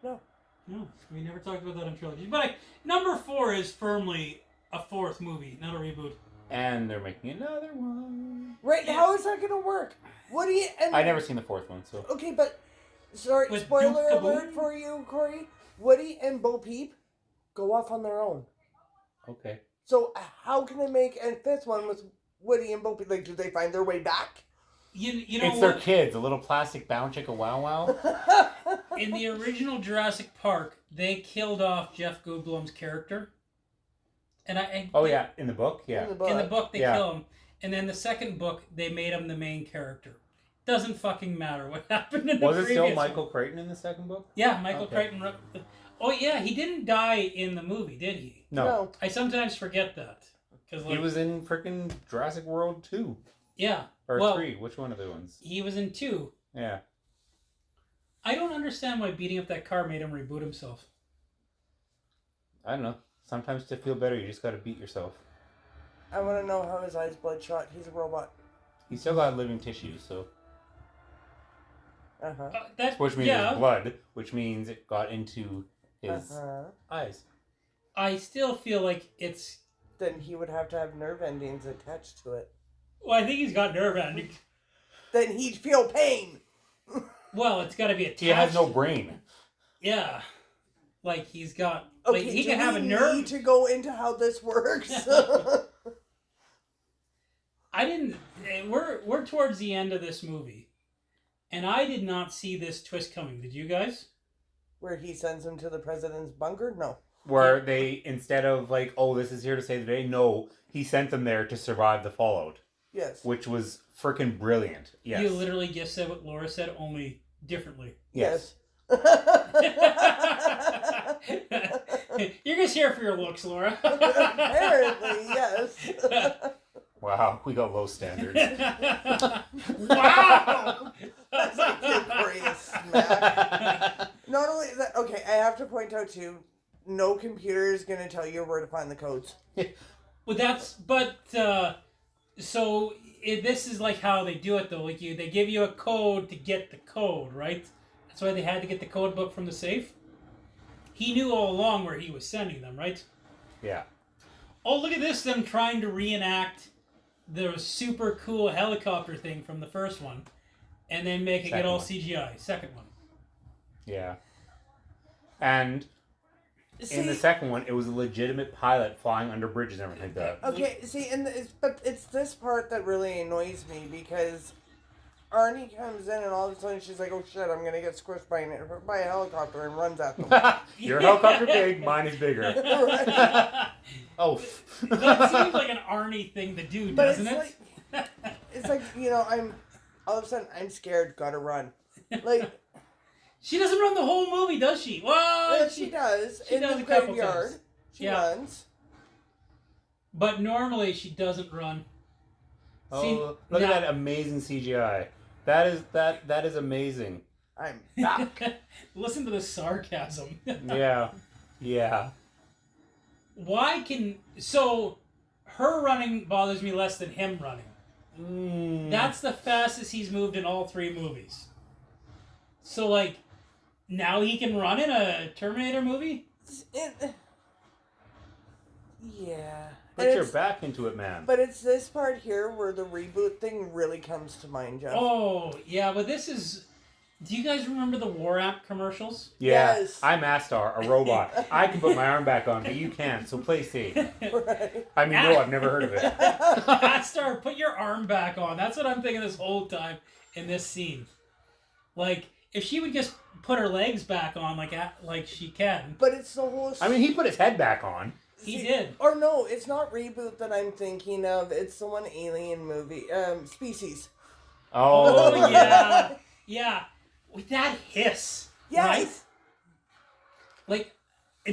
No. No, we never talked about that in trilogy. But number 4 is firmly a fourth movie, not a reboot. And they're making another one. Right, yeah. How is that going to work? Woody and... I never seen the fourth one, so... Okay, but... Sorry, with spoiler alert for you, Corey. Woody and Bo Peep go off on their own. Okay. So how can they make a fifth one with Woody and Bo Peep? Like, do they find their way back? You know it's their kids, a little plastic bound chicka wow wow. In the original Jurassic Park, they killed off Jeff Goldblum's character. And yeah, in the book, yeah. In the book, they kill him, and then the second book, they made him the main character. Doesn't fucking matter what happened in the previous. Was it still Michael Crichton in the second book? Yeah, Michael Crichton. Oh yeah, he didn't die in the movie, did he? No. I sometimes forget that because he was in freaking Jurassic World 2. Yeah. Or 3. Which one of the ones? He was in 2. Yeah. I don't understand why beating up that car made him reboot himself. I don't know. Sometimes to feel better, you just gotta beat yourself. I want to know how his eye's bloodshot. He's a robot. He's still got living tissue, so... which means it's blood, which means it got into his eyes. I still feel like it's... Then he would have to have nerve endings attached to it. Well, I think he's got nerve endings. Then he'd feel pain. Well, it's got to be attached. He has no brain. Yeah. Like, he's got... Okay, like, he can have a nerve... need to go into how this works? I didn't... We're towards the end of this movie. And I did not see this twist coming. Did you guys? Where he sends him to the president's bunker? No. Where they, instead of like, oh, this is here to save the day, no, he sent them there to survive the fallout. Yes. Which was freaking brilliant. Yes. You literally just said what Laura said, only differently. Yes. You're just here for your looks, Laura. Apparently, yes. Wow, we got low standards. Wow! That's like the greatest smack. Not only that, okay, I have to point out too, no computer is going to tell you where to find the codes. Well, this is like how they do it though. Like they give you a code to get the code, right? That's why they had to get the code book from the safe. He knew all along where he was sending them, right? Yeah. Oh, look at this, them trying to reenact the super cool helicopter thing from the first one and then make it get all CGI. Second one. Yeah. And in the second one, it was a legitimate pilot flying under bridges and everything like that. Okay, see, but it's this part that really annoys me because Arnie comes in and all of a sudden she's like, oh shit, I'm going to get squished by a helicopter and runs at them. Your helicopter big, mine is bigger. Right. Oh. That seems like an Arnie thing to do, doesn't it? It's like, you know, all of a sudden, I'm scared, gotta run. Like... She doesn't run the whole movie, does she? Well, yeah, she does. She does the a couple graveyard. times. She runs. But normally she doesn't run. Oh, look at that amazing CGI. That is amazing. I'm back. Listen to the sarcasm. Yeah. Yeah. So her running bothers me less than him running. That's the fastest he's moved in all 3 movies. So like now he can run in a Terminator movie? Yeah. Put your back into it, man. But it's this part here where the reboot thing really comes to mind, Jeff. Oh, yeah, but this is Do you guys remember the War App commercials? Yeah, Yes. I'm Astar, a robot. I can put my arm back on, but you can't, so play safe. Right. I mean, no, I've never heard of it. Astar, put your arm back on. That's what I'm thinking this whole time in this scene. Like, if she would just put her legs back on like she can. But it's the whole... I mean, he put his head back on. He did. Or no, it's not Reboot that I'm thinking of. It's the one alien movie. Species. Oh, yeah. Yeah. With that hiss. Yes. Right? Like,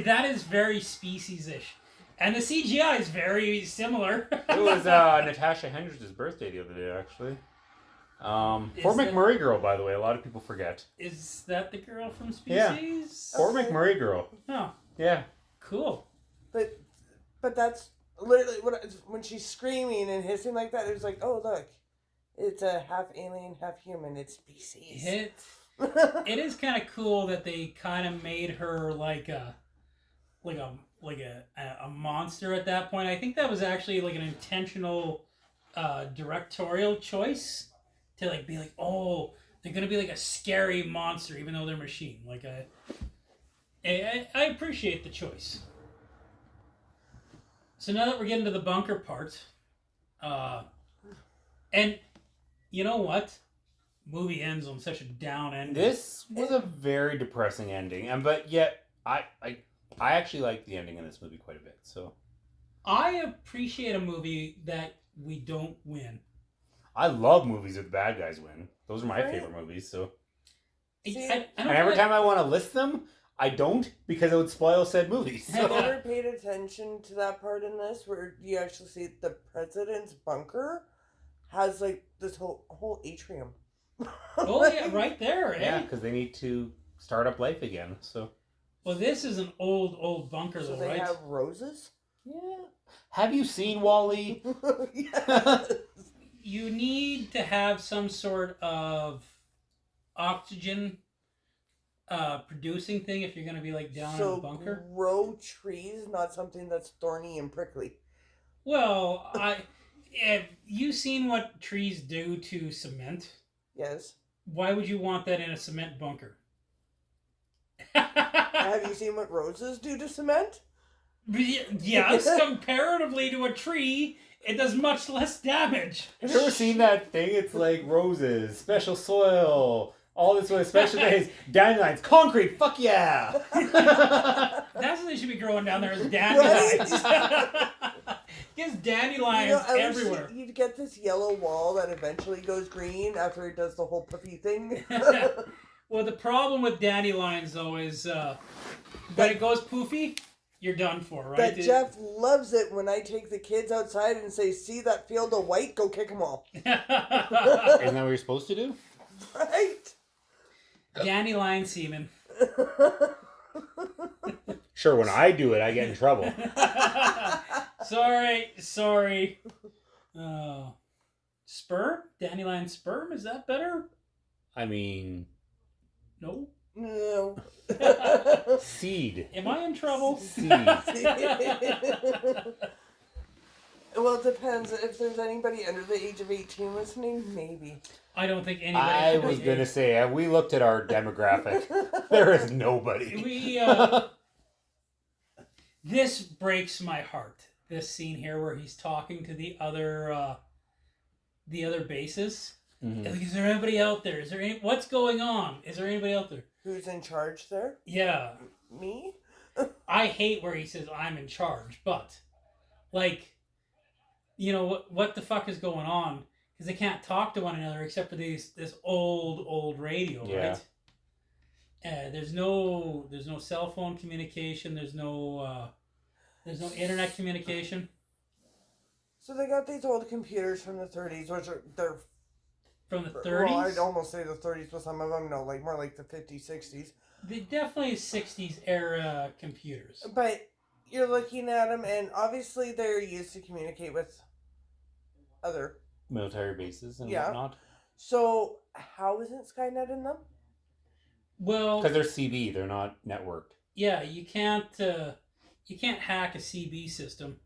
that is very Species-ish. And the CGI is very similar. It was Natasha Hendricks' birthday the other day, actually. Fort McMurray girl, by the way. A lot of people forget. Is that the girl from Yeah. Species? Fort McMurray girl. Oh, Yeah. cool. But that's literally when she's screaming and hissing like that. It was like, oh look, it's a half alien, half human. It's Species. It is kind of cool that they kind of made her like a monster at that point. I think that was actually like an intentional directorial choice to like be like, oh, they're gonna be like a scary monster even though they're machine. Like I appreciate the choice. So now that we're getting to the bunker part, and you know what? Movie ends on such a down ending. This was a very depressing ending, but yet I actually like the ending of this movie quite a bit. So I appreciate a movie that we don't win. I love movies where the bad guys win. Those are my favorite movies. So I and every time I want to list them, I don't because it would spoil said movies. I never paid attention to that part in this where you actually see the president's bunker has like this whole atrium. Oh yeah, right there, eh? Yeah, because they need to start up life again. So Well, this is an old bunker, So though, they right? have roses? yeah, have you seen Wall-E? Yes. You need to have some sort of oxygen producing thing if you're going to be like down in the bunker. Grow trees, not something that's thorny and prickly. Well, have you seen what trees do to cement? Yes. Why would you want that in a cement bunker? Have you seen what roses do to cement? Yes, comparatively to a tree, it does much less damage. Have you ever seen that thing? It's like roses, special soil, all this with special things, dandelions, concrete. Fuck yeah! That's what they should be growing down there is dandelions. There's dandelions everywhere. You'd get this yellow wall that eventually goes green after it does the whole puffy thing. Well, the problem with dandelions, though, is when it goes poofy, you're done for, right? But Jeff loves it when I take the kids outside and say, see that field of white? Go kick them all. Isn't that what you're supposed to do? Right? Dandelion semen. Sure, when I do it, I get in trouble. Sorry. Sperm? Dandelion sperm? Is that better? I mean... No? No. Seed. Am I in trouble? Seed. Well, it depends. If there's anybody under the age of 18 listening, maybe. I don't think anybody... I was going to say, we looked at our demographic. There is nobody. This breaks my heart. This scene here where he's talking to the other bases. Mm-hmm. Like, is there anybody out there? What's going on? Is there anybody out there? Who's in charge there? Yeah. Me? I hate where he says I'm in charge, but like, you know what the fuck is going on? Because they can't talk to one another except for this old radio, yeah. right? There's no cell phone communication. There's no internet communication. So they got these old computers from the 30s, which they're from the 30s. Well, I'd almost say the 30s, but some of them no, like more like the 50s, 60s. They definitely 60s era computers. But you're looking at them, and obviously they're used to communicate with other military bases and whatnot. So how isn't Skynet in them? Well, because they're CB, they're not networked. Yeah, you can't hack a CB system.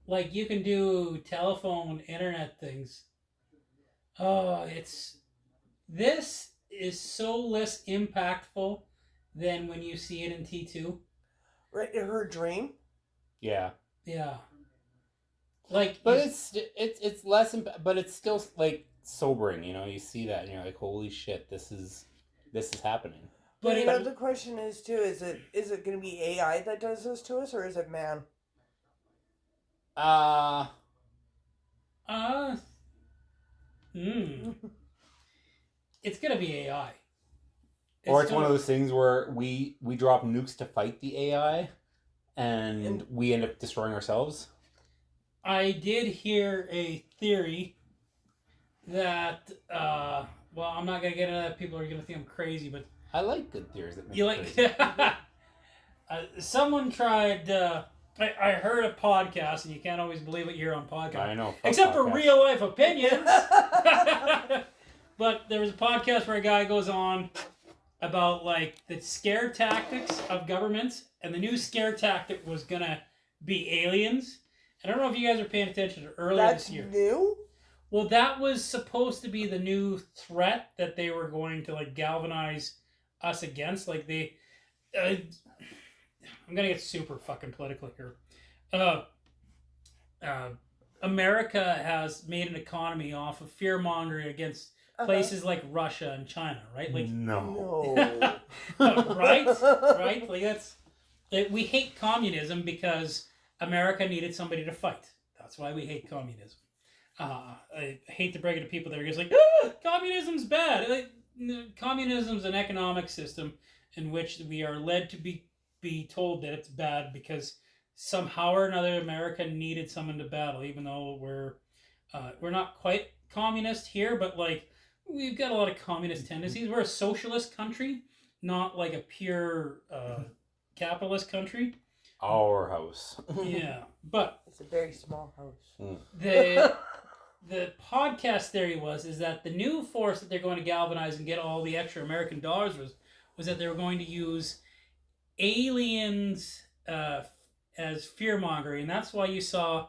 Like you can do telephone, internet things. Oh, this is so less impactful than when you see it in T2. Right, her dream. Yeah. But it's less, but it's still like sobering. You know, you see that and you're like, holy shit, this is happening. But the question is too: is it going to be AI that does this to us, or is it man? It's gonna be AI. It's one of those things where we drop nukes to fight the AI, and we end up destroying ourselves. I did hear a theory that, well, I'm not gonna get into that. People are gonna think I'm crazy, but I like good theories that make you like. Someone tried. I heard a podcast, and you can't always believe what you hear on podcasts. I know, except for real life opinions. But there was a podcast where a guy goes on about like the scare tactics of governments, and the new scare tactic was gonna be aliens. I don't know if you guys are paying attention to earlier this year. That's new? Well, that was supposed to be the new threat that they were going to like galvanize us against. Like they, I'm gonna get super fucking political here. America has made an economy off of fear mongering against places like Russia and China, right? Like no. right? Like that's we hate communism because America needed somebody to fight. That's why we hate communism. I hate to break it to people that are just like, communism's bad. Like, communism's an economic system in which we are led to be told that it's bad because somehow or another America needed someone to battle, even though we're not quite communist here, but like we've got a lot of communist tendencies. We're a socialist country, not like a pure capitalist country. Our house. Yeah, but it's a very small house. The podcast theory is that the new force that they're going to galvanize and get all the extra American dollars was that they were going to use aliens as fear-mongering, and that's why you saw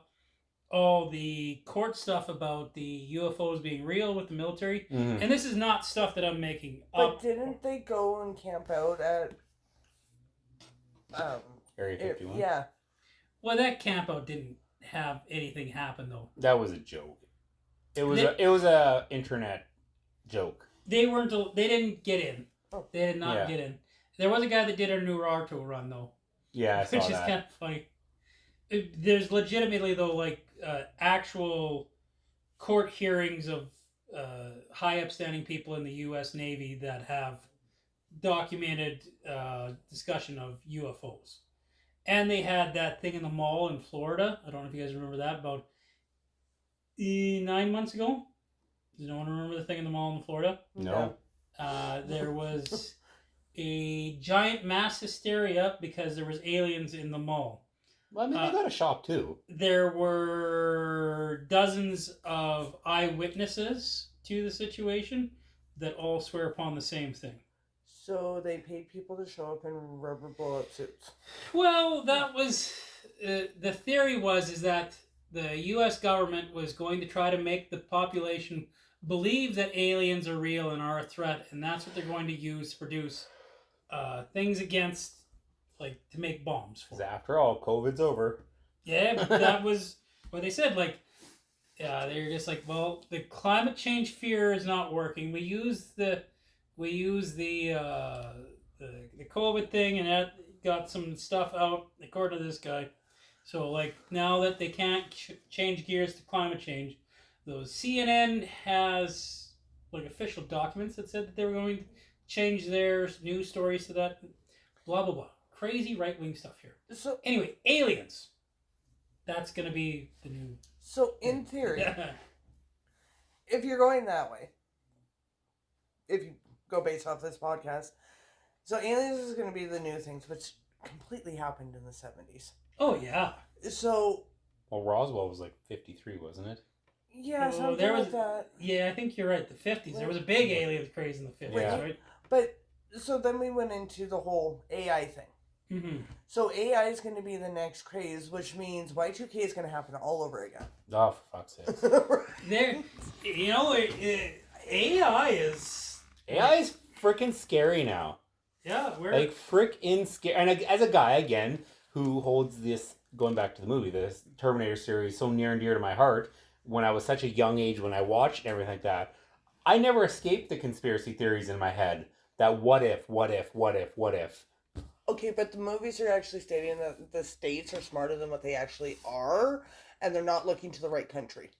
all the court stuff about the UFOs being real with the military. And this is not stuff that I'm making up. But didn't they go and camp out at Area 51? Yeah. Well, that camp out didn't have anything happen though. That was a joke. It was a internet joke. They didn't get in. Oh. They did not get in. There was a guy that did a Naruto run though. Yeah, I saw which is kind of funny. There's legitimately though like actual court hearings of high upstanding people in the U.S. Navy that have documented discussion of UFOs. And they had that thing in the mall in Florida. I don't know if you guys remember that, about 9 months ago. Does no one remember the thing in the mall in Florida? No. There was a giant mass hysteria because there was aliens in the mall. Well, I mean, they got a shop too. There were dozens of eyewitnesses to the situation that all swear upon the same thing. So they paid people to show up in rubber bullet suits. Well, that was the theory is that the U.S. government was going to try to make the population believe that aliens are real and are a threat, and that's what they're going to use to produce things against, like, to make bombs for. After all, COVID's over. Yeah, but that was what they said. Like, they're just like, well, the climate change fear is not working. We use the COVID thing, and that got some stuff out according to this guy. So like now that they can't change gears to climate change, those CNN has like official documents that said that they were going to change their news stories to that. Blah blah blah. Crazy right wing stuff here. So anyway, aliens. That's gonna be the new. So in theory, if you're going that way, if you go based off this podcast, so aliens is going to be the new things, which completely happened in the 70s. Oh yeah. So. Well, Roswell was like 53, wasn't it? Yeah, something like that. Yeah, I think you're right. The 50s. There was a big alien craze in the 50s, right? But so then we went into the whole AI thing. Mm-hmm. So AI is going to be the next craze, which means Y2K is going to happen all over again. Oh, for fuck's sake! There, you know, AI is AI is freaking scary now. Yeah, we're Like freaking scary. And as a guy again who holds this, going back to the movie, this Terminator series so near and dear to my heart, when I was such a young age when I watched and everything like that, I never escaped the conspiracy theories in my head. That what if. Okay, but the movies are actually stating that the states are smarter than what they actually are, and they're not looking to the right country.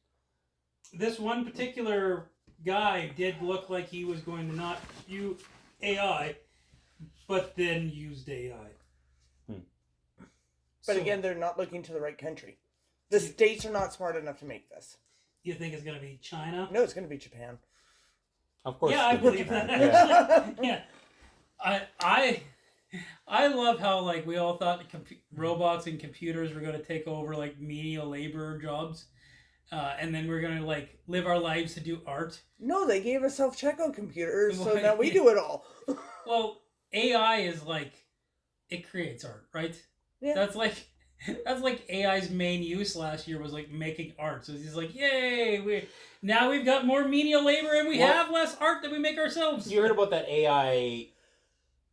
This one particular guy did look like he was going to not use AI, but then used AI. But again, they're not looking to the right country. The states are not smart enough to make this. You think it's going to be China? No, it's going to be Japan. Of course. Yeah, I believe that. Actually. Yeah, I love how like we all thought robots and computers were going to take over like menial labor jobs, and then we're going to like live our lives to do art. No, they gave us self-checkout computers, so now we do it all. Well, AI is like it creates art, right? Yeah. That's like AI's main use last year was like making art. So he's like, yay! We've got more menial labor and we have less art that we make ourselves. You heard about that AI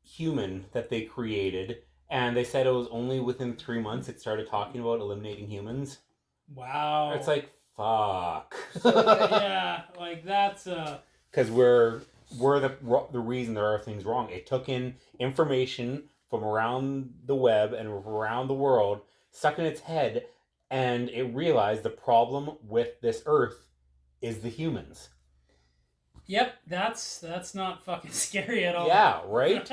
human that they created, and they said it was only within 3 months it started talking about eliminating humans. Wow! It's like fuck. So, yeah, like that's because we're the reason there are things wrong. It took in information from around the web and around the world, stuck in its head, and it realized the problem with this Earth is the humans. Yep, that's not fucking scary at all. Yeah, right?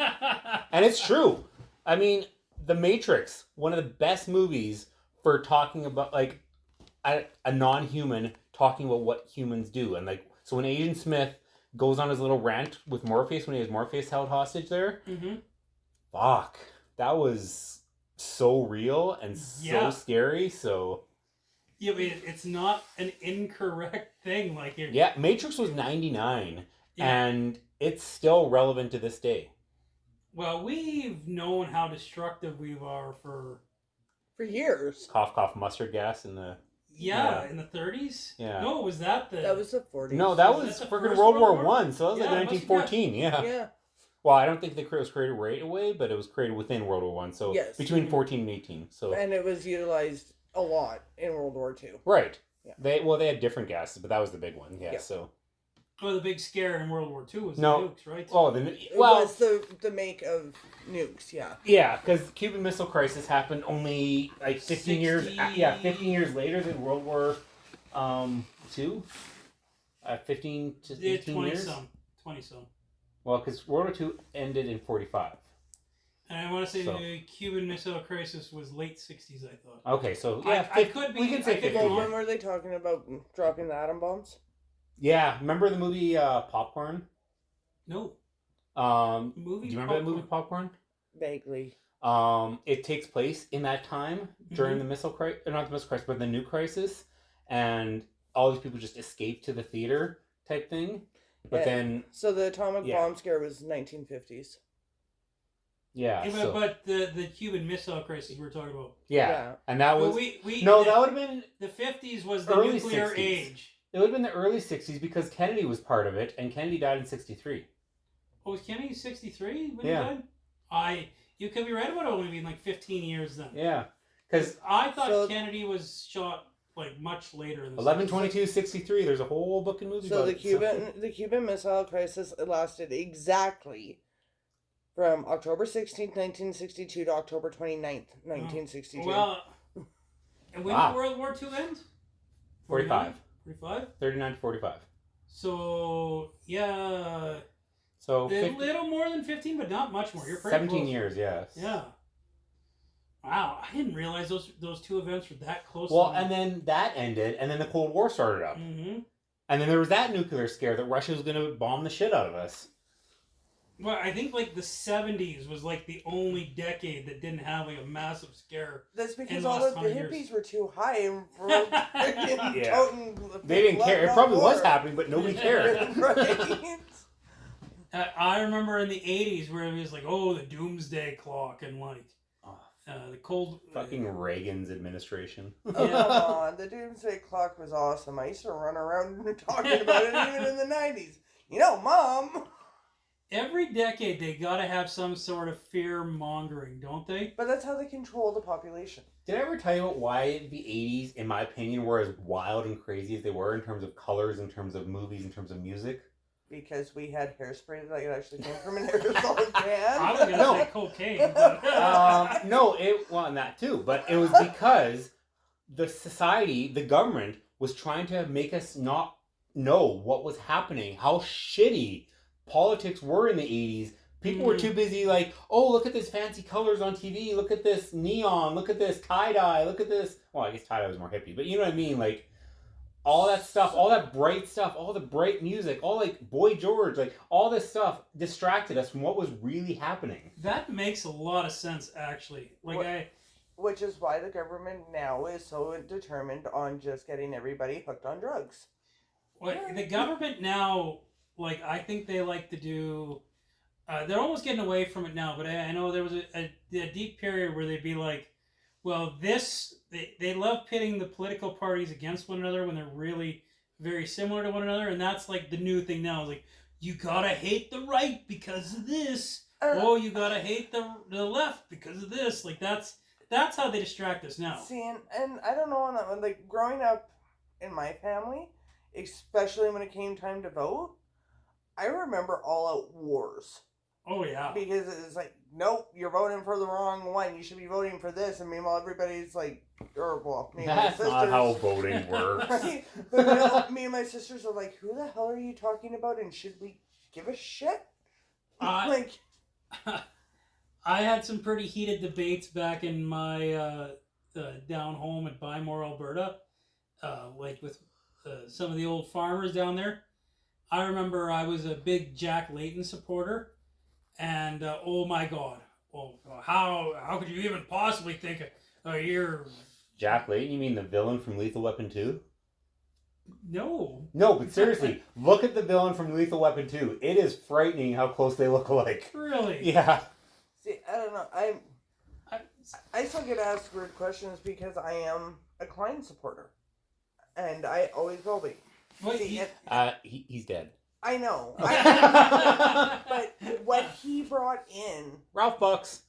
And it's true. I mean, The Matrix, one of the best movies for talking about, like, a non-human talking about what humans do. And, like, so when Agent Smith goes on his little rant with Morpheus, when he has Morpheus held hostage there, fuck, that was so real and so scary, so... Yeah, but it's not an incorrect thing. Like it. Yeah, Matrix was 99, and it's still relevant to this day. Well, we've known how destructive we are for years. Cough, cough, mustard gas in the... in the 30s? Yeah. No, was that the... That was the 40s. No, that was freaking World War One, so that was like 1914, Yeah. Well, I don't think the was created right away, but it was created within World War One, so between 14 and 18. So. And it was utilized a lot in World War II. Right. Yeah. They had different gases, but that was the big one. Yeah. So. Well, the big scare in World War II was the nukes, right? Oh, it was the make of nukes. Yeah. Yeah, because the Cuban Missile Crisis happened only like 15 years. Yeah, 15 years later than World War II. 15 to 18 20 years. 20 some. Well, because World War II ended in 45. And I want to say the Cuban Missile Crisis was late 60s, I thought. Okay, so I could be... We can say 50. Well, when were they talking about dropping the atom bombs? Yeah, remember the movie Popcorn? No. Do you remember that movie Popcorn? Vaguely. It takes place in that time during the missile crisis, not the missile crisis, but the nuke crisis, and all these people just escape to the theater type thing. But then... So the atomic bomb scare was 1950s. Yeah, but the Cuban Missile Crisis we're talking about. Yeah. And that was... that would have been... The 50s was the early nuclear 60s. age. It would have been the early 60s because Kennedy was part of it, and Kennedy died in 63. Oh, was Kennedy 63 when he died? You could be right about it only being like 15 years then. Yeah. Because I thought Kennedy was shot like much later in the 11/22/63. There's a whole book and movie about it. The Cuban Missile Crisis lasted exactly from October 16th, 1962 to October 29th, 1962. Well, and when did World War II end? 45. 45? 39 to 45. So, yeah. So a little more than 15, but not much more. You're pretty 17 close. years, yes. Yeah. Wow, I didn't realize those two events were that close. Well, and then that ended, and then the Cold War started up. Mm-hmm. And then there was that nuclear scare that Russia was going to bomb the shit out of us. Well, I think like the 70s was like the only decade that didn't have like a massive scare. That's because all of the hippies were too high and they didn't care. It probably was happening, but nobody cared. Right. I remember in the 80s where it was like, oh, the doomsday clock and like the cold... Fucking Reagan's administration. Oh, come on. The doomsday clock was awesome. I used to run around talking about it even in the 90s. You know, Mom... Every decade, they got to have some sort of fear mongering, don't they? But that's how they control the population. Did I ever tell you about why the 80s, in my opinion, were as wild and crazy as they were in terms of colors, in terms of movies, in terms of music? Because we had hairspray that actually came from an aerosol can. I was going to say cocaine. But... no, and that too. But it was because the society, the government, was trying to make us not know what was happening, how shitty politics were in the 80s. People were too busy like, oh, look at this fancy colors on TV, look at this neon, look at this tie-dye, look at this... Well, I guess tie-dye was more hippie, but you know what I mean? Like, all that stuff, all that bright stuff, all the bright music, all like Boy George, like all this stuff distracted us from what was really happening. That makes a lot of sense, actually. Which is why the government now is so determined on just getting everybody hooked on drugs. The government now, like, I think they like to do... they're almost getting away from it now, but I know there was a deep period where they'd be like, well, they love pitting the political parties against one another when they're really very similar to one another, and that's like the new thing now. It's like, you gotta hate the right because of this. You gotta hate the left because of this. Like, that's how they distract us now. See, and I don't know on that one, like, growing up in my family, especially when it came time to vote, I remember all-out wars. Oh, yeah. Because it's like, nope, you're voting for the wrong one. You should be voting for this. And meanwhile, everybody's like, that's not how voting works. Right? But me and my sisters are like, who the hell are you talking about? And should we give a shit? I had some pretty heated debates back in my down home at Bymore, Alberta, like with some of the old farmers down there. I remember I was a big Jack Layton supporter. And, oh my God. Well, how could you even possibly think you're... Jack Layton? You mean the villain from Lethal Weapon 2? No. No, but seriously, look at the villain from Lethal Weapon 2. It is frightening how close they look alike. Really? Yeah. See, I don't know. I still get asked weird questions because I am a Klein supporter. And I always will be. What? See, he's dead. I know. But what he brought in... Ralph Bucks.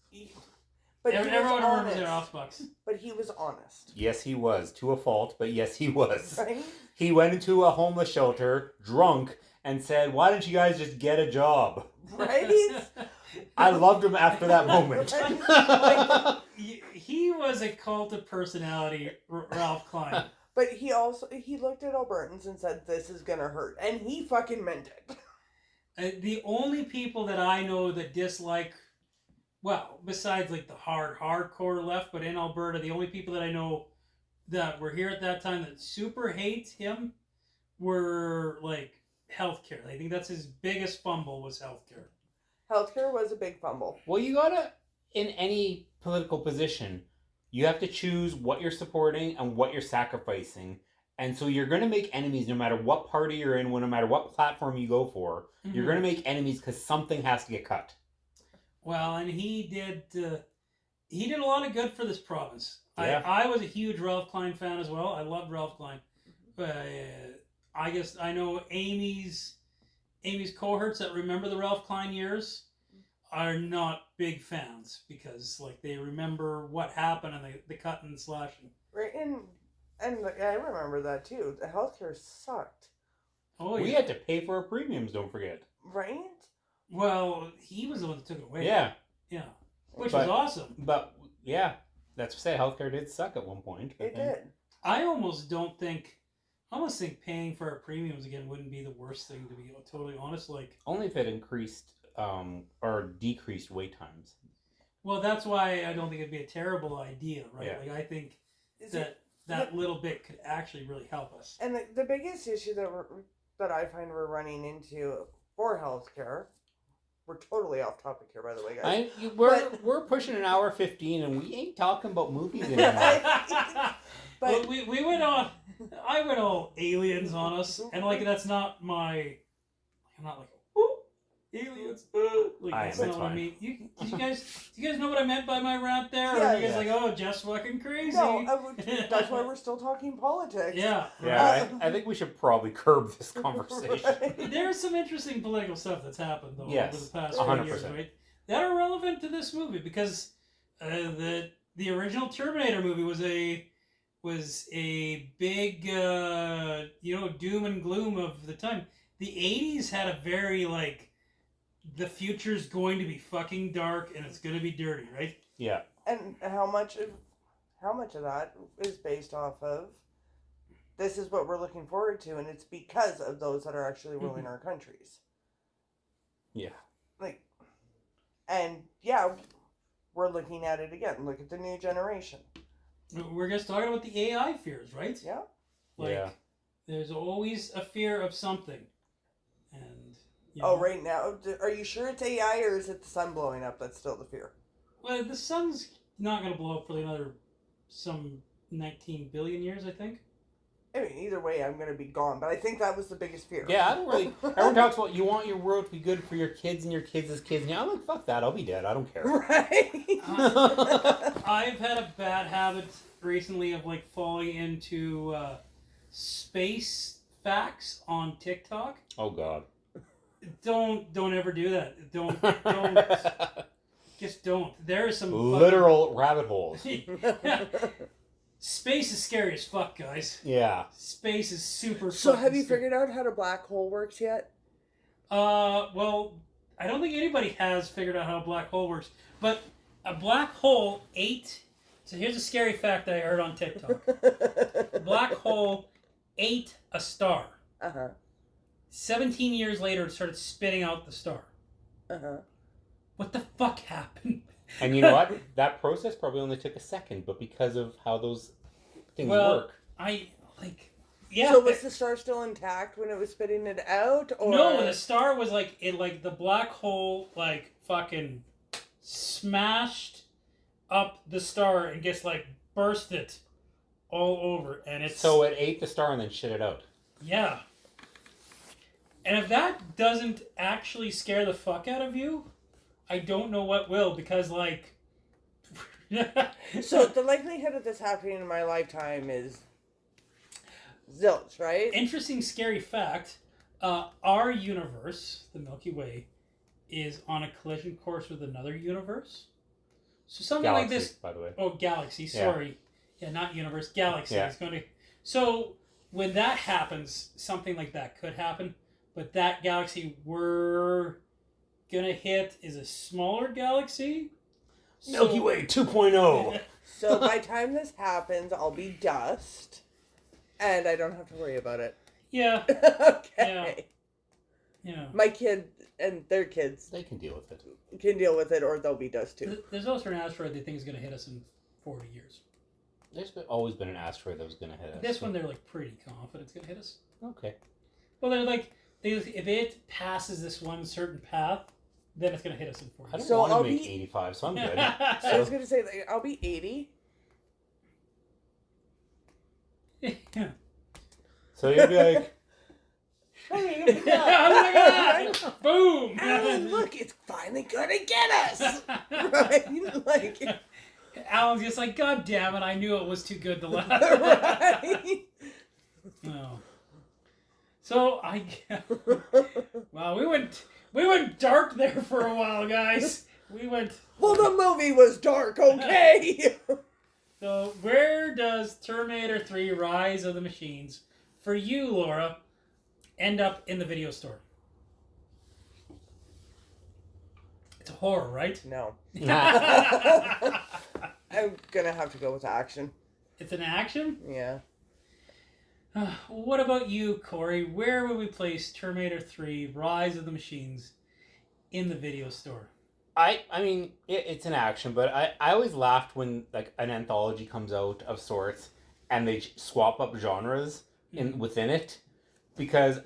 But everyone remembers Ralph Bucks. But he was honest. Yes, he was. To a fault, but yes, he was. Right? He went into a homeless shelter, drunk, and said, why don't you guys just get a job? Right? I loved him after that moment. He was a cult of personality, Ralph Klein. But he looked at Albertans and said, this is going to hurt. And he fucking meant it. The only people that I know that dislike, well, besides like the hardcore left, but in Alberta, the only people that I know that were here at that time that super hate him were like healthcare. I think that's his biggest fumble was healthcare. Healthcare was a big fumble. Well, you gotta, in any political position, you have to choose what you're supporting and what you're sacrificing. And so you're going to make enemies no matter what party you're in, no matter what platform you go for. Mm-hmm. You're going to make enemies because something has to get cut. Well, and he did a lot of good for this province. Yeah. I was a huge Ralph Klein fan as well. I loved Ralph Klein. I guess I know Amy's cohorts that remember the Ralph Klein years are not big fans because like they remember what happened and the cutting and slashing. Right, and I remember that too. The healthcare sucked. Oh yeah. We had to pay for our premiums, don't forget. Right? Well, he was the one that took it away. Yeah. Yeah. Which was awesome. But yeah, that's to say healthcare did suck at one point. It did. I almost think paying for our premiums again wouldn't be the worst thing, to be totally honest. Like only if it increased or decreased wait times. Well, that's why I don't think it'd be a terrible idea, right? Yeah. Like I think that little bit could actually really help us. And the biggest issue that I find we're running into for healthcare, we're totally off topic here, by the way, guys. We're pushing an hour 15, and we ain't talking about movies anymore. But we went on. I went all aliens on us, and like that's not my. I'm not like. Whoop. Aliens. Like, I that's am, not it's what I fine. mean. Do you guys know what I meant by my rant there? Or Yeah, are you guys like, oh, Jeff's fucking crazy? No, that's why we're still talking politics. Yeah. Yeah, I think we should probably curb this conversation. Right. There's some interesting political stuff that's happened though Yes, over the past 100%. few years, right? That are relevant to this movie because the original Terminator movie was a big doom and gloom of the time. The 80s had a very like the future's going to be fucking dark and it's going to be dirty, right? Yeah. And how much of that is based off of this is what we're looking forward to, and it's because of those that are actually ruling our countries. Yeah. Like, and yeah, we're looking at it again. Look at the new generation. We're just talking about the AI fears, right? Yeah. Yeah. There's always a fear of something. And right now, are you sure it's AI or is it the sun blowing up that's still the fear? Well, the sun's not going to blow up for another some 19 billion years, I think. I mean, either way, I'm going to be gone. But I think that was the biggest fear. Yeah, I don't really... Everyone talks about you want your world to be good for your kids and your kids' kids. And I'm like, fuck that. I'll be dead. I don't care. Right? I've had a bad habit recently of like falling into space facts on TikTok. Oh, God. Don't ever do that. Don't. Just don't. There is some literal rabbit holes. Space is scary as fuck, guys. Yeah. Space is super. So, have you scary. figured out how a black hole works yet? Well, I don't think anybody has figured out how a black hole works. But a black hole ate. So here's a scary fact I heard on TikTok. A black hole ate a star. 17 years later, it started spitting out the star. What the fuck happened? And you know what? That process probably only took a second, but because of how those things work. Yeah. So was the star still intact when it was spitting it out? Or... No, the star was the black hole fucking smashed up the star and just burst it all over, and it's so it ate the star and then shit it out. Yeah. And if that doesn't actually scare the fuck out of you, I don't know what will, because So the likelihood of this happening in my lifetime is zilch, right? Interesting, scary fact. Our universe, the Milky Way, is on a collision course with another universe. So something Galaxy, like this. By the way. Oh, galaxy. Sorry. Yeah, not universe. Galaxy. Yeah. Is going to. So when that happens, something like that could happen. But that galaxy we're gonna hit is a smaller galaxy. Milky Way 2.0. So by the time this happens, I'll be dust, and I don't have to worry about it. Yeah. Okay. Yeah. My kid and their kids They can deal with it. can deal with it, or they'll be dust too. There's also an asteroid they think is gonna hit us in 40 years. There's always been an asteroid that was going to hit us. This one they're pretty confident it's gonna hit us. Okay. Well, they're if it passes this one certain path, then it's gonna hit us in 40 I years. don't want I'll to make be- 85, so I'm good. I was gonna say I'll be 80. Yeah. So you'd be like, Oh my god! Boom! Alan, look, it's finally gonna get us, right? Alan's just God damn it! I knew it was too good to laugh. Right? Oh. So wow, we went dark there for a while, guys. We went. Well, the movie was dark, okay. So where does Terminator 3: Rise of the Machines, for you, Laura, end up in the video store? It's a horror, right? No. I'm gonna have to go with action. It's an action? Yeah. What about you, Corey? Where would we place Terminator 3: Rise of the Machines in the video store? I mean, it's an action, but I always laughed when an anthology comes out of sorts and they swap up genres within it, because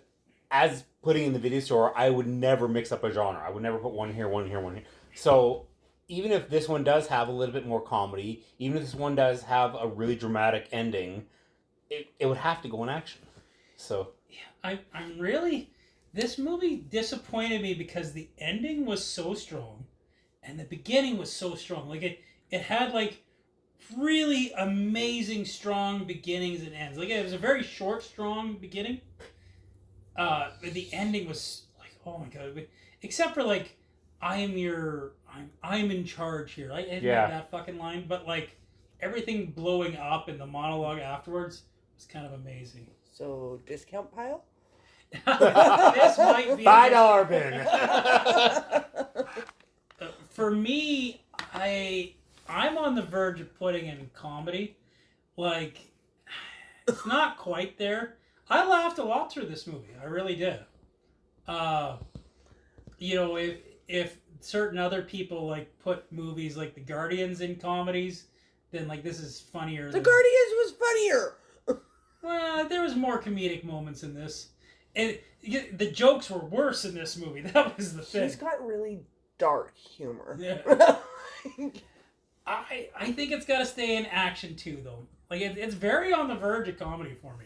as putting in the video store, I would never mix up a genre. I would never put one here, one here, one here. So even if this one does have a little bit more comedy, even if this one does have a really dramatic ending, it would have to go in action. So I'm really This movie disappointed me because the ending was so strong, and the beginning was so strong. Like it had like really amazing strong beginnings and ends. Like it was a very short, strong beginning. But the ending was like, oh my god! Except for like, I'm in charge here. I didn't have that fucking line, but like everything blowing up in the monologue afterwards was kind of amazing. So discount pile. This might be $5 bin. For me, I'm on the verge of putting in comedy. Like, it's not quite there. I laughed a lot through this movie. I really did. You know, if certain other people like put movies like The Guardians in comedies, then like this is funnier. The Guardians was funnier. Well, there was more comedic moments in this. And the jokes were worse in this movie. That was the thing. She's got really dark humor. Yeah. I think it's got to stay in action too, though. Like it's very on the verge of comedy for me.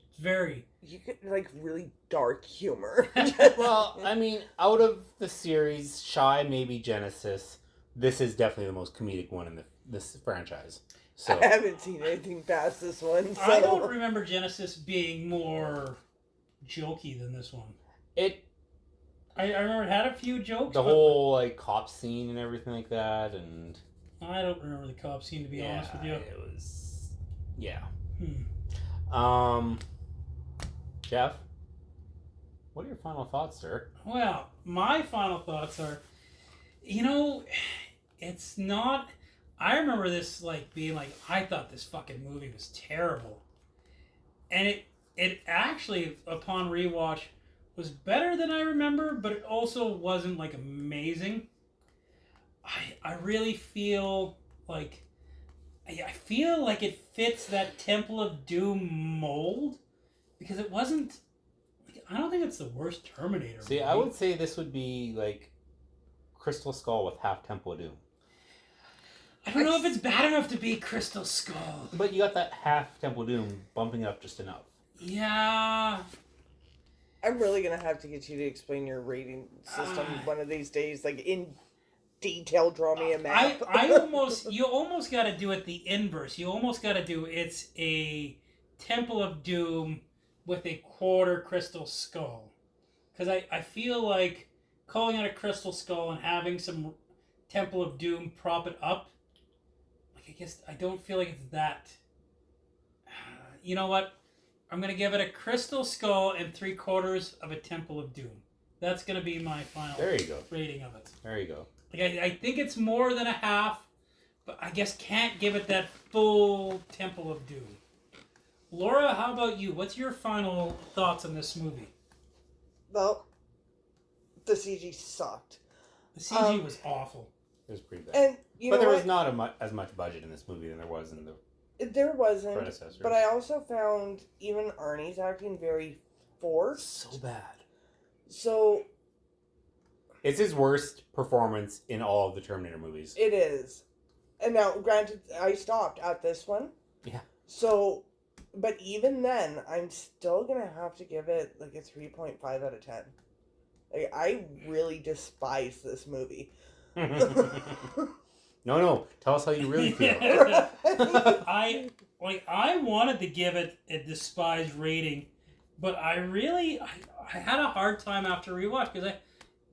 It's very. You get like really dark humor. Well, I mean, out of the series, Shy, maybe Genesis, this is definitely the most comedic one in this franchise. So I haven't seen anything past this one. So. I don't remember Genesis being more jokey than this one. I remember it had a few jokes. The whole like cop scene and everything like that, and I don't remember the cop scene, to be honest with you. It was yeah. Jeff, what are your final thoughts, sir? Well, my final thoughts are, you know, it's not. I remember this like being like, I thought this fucking movie was terrible, and it actually upon rewatch was better than I remember, but it also wasn't like amazing. I really feel like it fits that Temple of Doom mold because it wasn't. Like, I don't think it's the worst Terminator. See, movie. I would say this would be like Crystal Skull with half Temple of Doom. I don't know if it's bad enough to be Crystal Skull. But you got that half Temple of Doom bumping up just enough. Yeah. I'm really gonna have to get you to explain your rating system one of these days, like in detail. Draw me a map. You almost got to do it the inverse. You almost got to do it's a Temple of Doom with a quarter Crystal Skull, because I feel like calling it a Crystal Skull and having some Temple of Doom prop it up. Like I guess I don't feel like it's that. You know what? I'm going to give it a Crystal Skull and 3/4 of a Temple of Doom. That's going to be my final rating of it. There you go. Like I think it's more than a half, but I guess can't give it that full Temple of Doom. Laura, how about you? What's your final thoughts on this movie? Well, the CG sucked. The CG was awful. It was pretty bad. And but there was not as much budget in this movie than there was in the There wasn't. predecessors. But I also found even Arnie's acting very forced. So bad. So it's his worst performance in all of the Terminator movies. It is. And now, granted, I stopped at this one. Yeah. So, but even then, I'm still going to have to give it like a 3.5 out of 10. Like, I really despise this movie. No. Tell us how you really feel. I wanted to give it a despised rating, but I had a hard time after rewatch because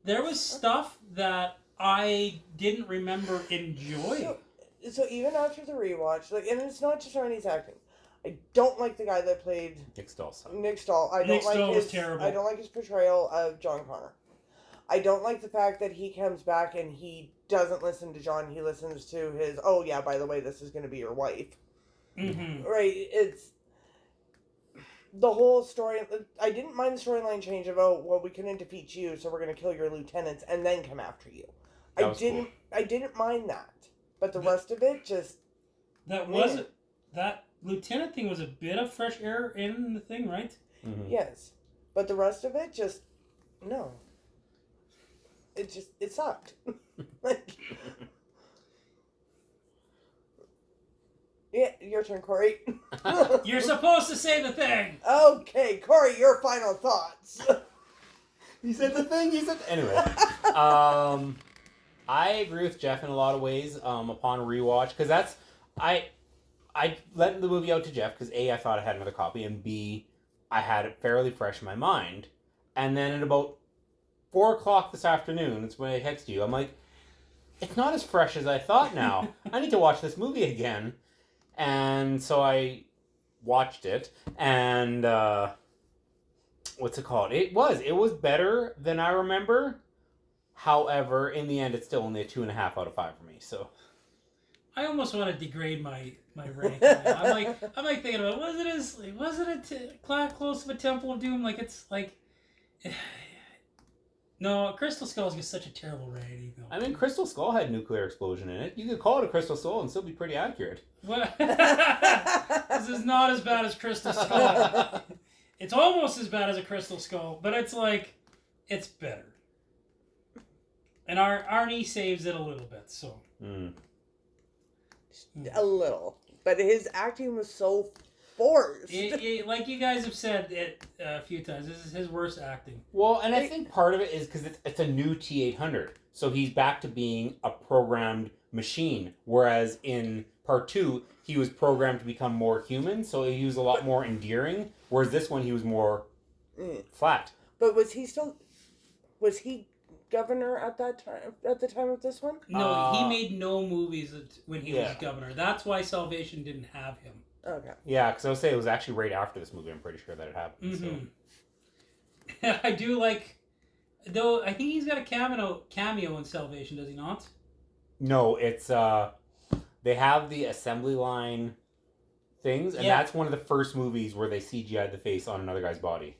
there was stuff that I didn't remember enjoying. So even after the rewatch, like, and it's not just Arnie's acting. I don't like the guy that played Nick Stahl. Nick Stahl. Nick Stahl was terrible. I don't like his portrayal of John Connor. I don't like the fact that he comes back and he doesn't listen to John. He listens to his, oh yeah, by the way, this is going to be your wife. Mm-hmm. Right. It's the whole story. I didn't mind the storyline change of, oh, well, we couldn't defeat you, so we're going to kill your lieutenants and then come after you. I didn't mind that. But the rest of it just... That lieutenant thing was a bit of fresh air in the thing, right? Mm-hmm. Yes. But the rest of it just... No. It sucked. Like... Yeah, your turn, Corey. You're supposed to say the thing. Okay, Corey, your final thoughts. He said the thing. He said anyway. I agree with Jeff in a lot of ways. Upon rewatch, because I lent the movie out to Jeff because A, I thought I had another copy, and B, I had it fairly fresh in my mind. And then at about 4:00 this afternoon, it's when I text you. I'm like, it's not as fresh as I thought now. I need to watch this movie again. And so I watched it, and what's it called? It was better than I remember. However, in the end, it's still only a 2.5 out of 5 for me. So, I almost want to degrade my rank. I'm like thinking about was it close of a Temple of Doom? Like it's like. No, Crystal Skull is just such a terrible rating. I mean, Crystal Skull had nuclear explosion in it. You could call it a Crystal Skull and still be pretty accurate. What? This is not as bad as Crystal Skull. It's almost as bad as a Crystal Skull, but it's like, it's better. And Arnie saves it a little bit, so. A little. But his acting was so forced. Like you guys have said it a few times, this is his worst acting. Well, and I think part of it is because it's a new T-800. So he's back to being a programmed machine. Whereas in part 2, he was programmed to become more human. So he was a lot more endearing. Whereas this one, he was more flat. But was he governor at that time? At the time of this one? No, he made no movies when he was governor. That's why Salvation didn't have him. Okay. Yeah, because I would say it was actually right after this movie. I'm pretty sure that it happened. Mm-hmm. So. I do like, though. I think he's got a cameo in Salvation. Does he not? No, it's they have the assembly line things, and that's one of the first movies where they CGI'd the face on another guy's body,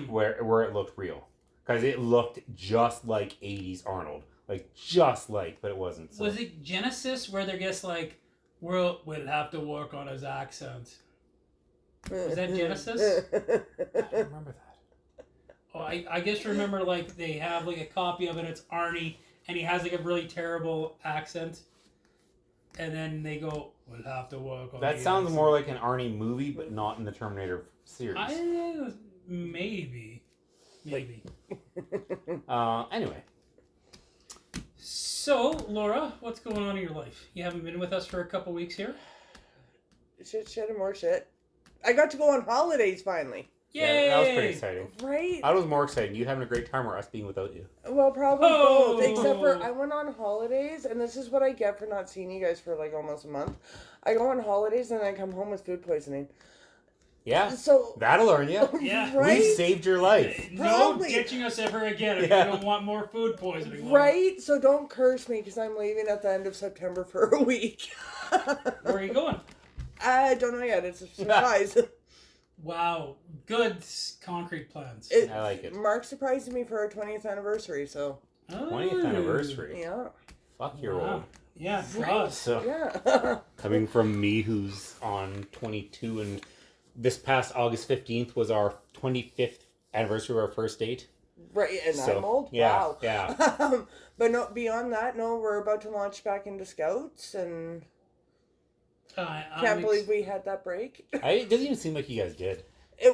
where it looked real, because it looked just like 80s Arnold, like just like, but it wasn't. So. Was it Genesis where they're just like, we'll have to work on his accent? Was that Genesis? I don't remember that. Oh, I just remember like they have like a copy of it. It's Arnie, and he has like a really terrible accent, and then they go, "We'll have to work on." That sounds more like an Arnie movie, but not in the Terminator series. Maybe. Anyway. So, Laura, what's going on in your life? You haven't been with us for a couple weeks here? Shit, and more shit. I got to go on holidays finally. Yay! Yeah, that was pretty exciting. Right? I was more excited. You having a great time or us being without you? Well, probably both. Except for I went on holidays, and this is what I get for not seeing you guys for like almost a month. I go on holidays, and I come home with food poisoning. Yeah, so that'll learn you. Yeah, right? We've saved your life. No ditching us ever again if you don't want more food poisoning. Right? So don't curse me because I'm leaving at the end of September for a week. Where are you going? I don't know yet. It's a surprise. Wow, good concrete plans. I like it. Mark surprised me for our 20th anniversary, so. 20th anniversary. Yeah. Fuck, you're old. Yeah, for us. So, yeah. coming from me, who's on 22, and this past August 15th was our 25th anniversary of our first date. Right, and so, I'm old? Yeah, wow. Yeah. But no, beyond that, no, we're about to launch back into Scouts, and can't believe we had that break. It doesn't even seem like you guys did.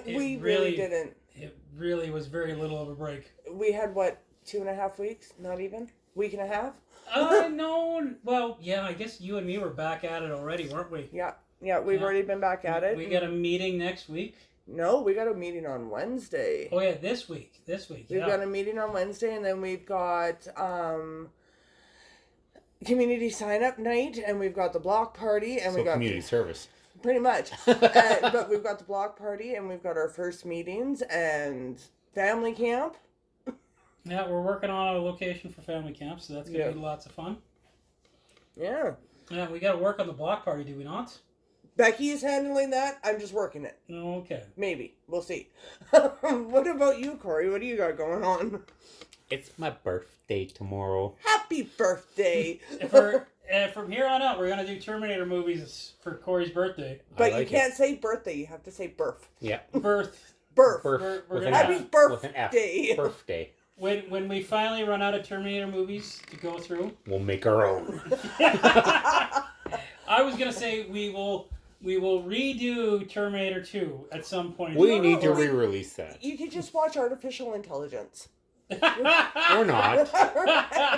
We really didn't. It really was very little of a break. We had, 2.5 weeks? Not even? Week and a half? No. Well, yeah, I guess you and me were back at it already, weren't we? Yeah, we've already been back at it. We got a meeting next week. No, we got a meeting on Wednesday. Oh, yeah, this week. We've got a meeting on Wednesday, and then we've got community sign-up night, and we've got the block party, and we got community service. Pretty much. But we've got the block party, and we've got our first meetings, and family camp. Yeah, we're working on a location for family camp, so that's going to be lots of fun. Yeah. Yeah, we got to work on the block party, do we not? Becky is handling that. I'm just working it. Okay. Maybe. We'll see. What about you, Corey? What do you got going on? It's my birthday tomorrow. Happy birthday! From here on out, we're going to do Terminator movies for Corey's birthday. But you can't say birthday. You have to say birth. Yeah. Birth. Happy birthday. Birthday. When we finally run out of Terminator movies to go through, we'll make our own. I was going to say we will redo Terminator 2 at some point. We need to re-release that. You could just watch Artificial Intelligence. Or not.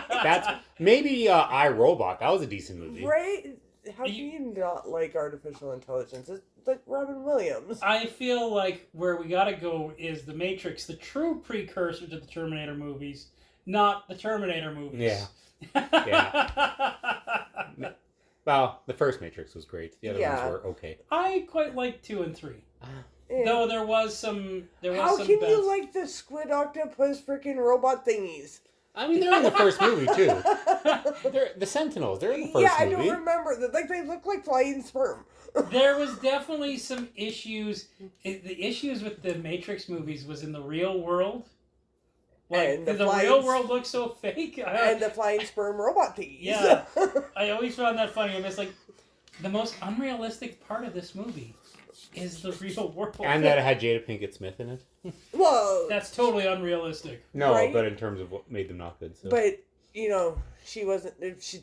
That's maybe iRobot. That was a decent movie. Right? How can you not like artificial intelligence? It's like Robin Williams. I feel like where we gotta go is The Matrix, the true precursor to the Terminator movies, not the Terminator movies. Yeah. Well, the first Matrix was great. The other ones were okay. I quite like 2 and 3. Though there was some. How can you like the squid octopus freaking robot thingies? I mean, they're in the first movie too. They're the Sentinels. They're in the first movie. Yeah, I don't remember that. Like they look like flying sperm. There was definitely some issues. The issues with the Matrix movies was in the real world. Like, did the real world look so fake? And the flying sperm robot thingies. Yeah, I always found that funny. I'm just like, the most unrealistic part of this movie is the real world. And that it had Jada Pinkett Smith in it. Well, that's totally unrealistic. No, right? But in terms of what made them not good. So. But, you know, she's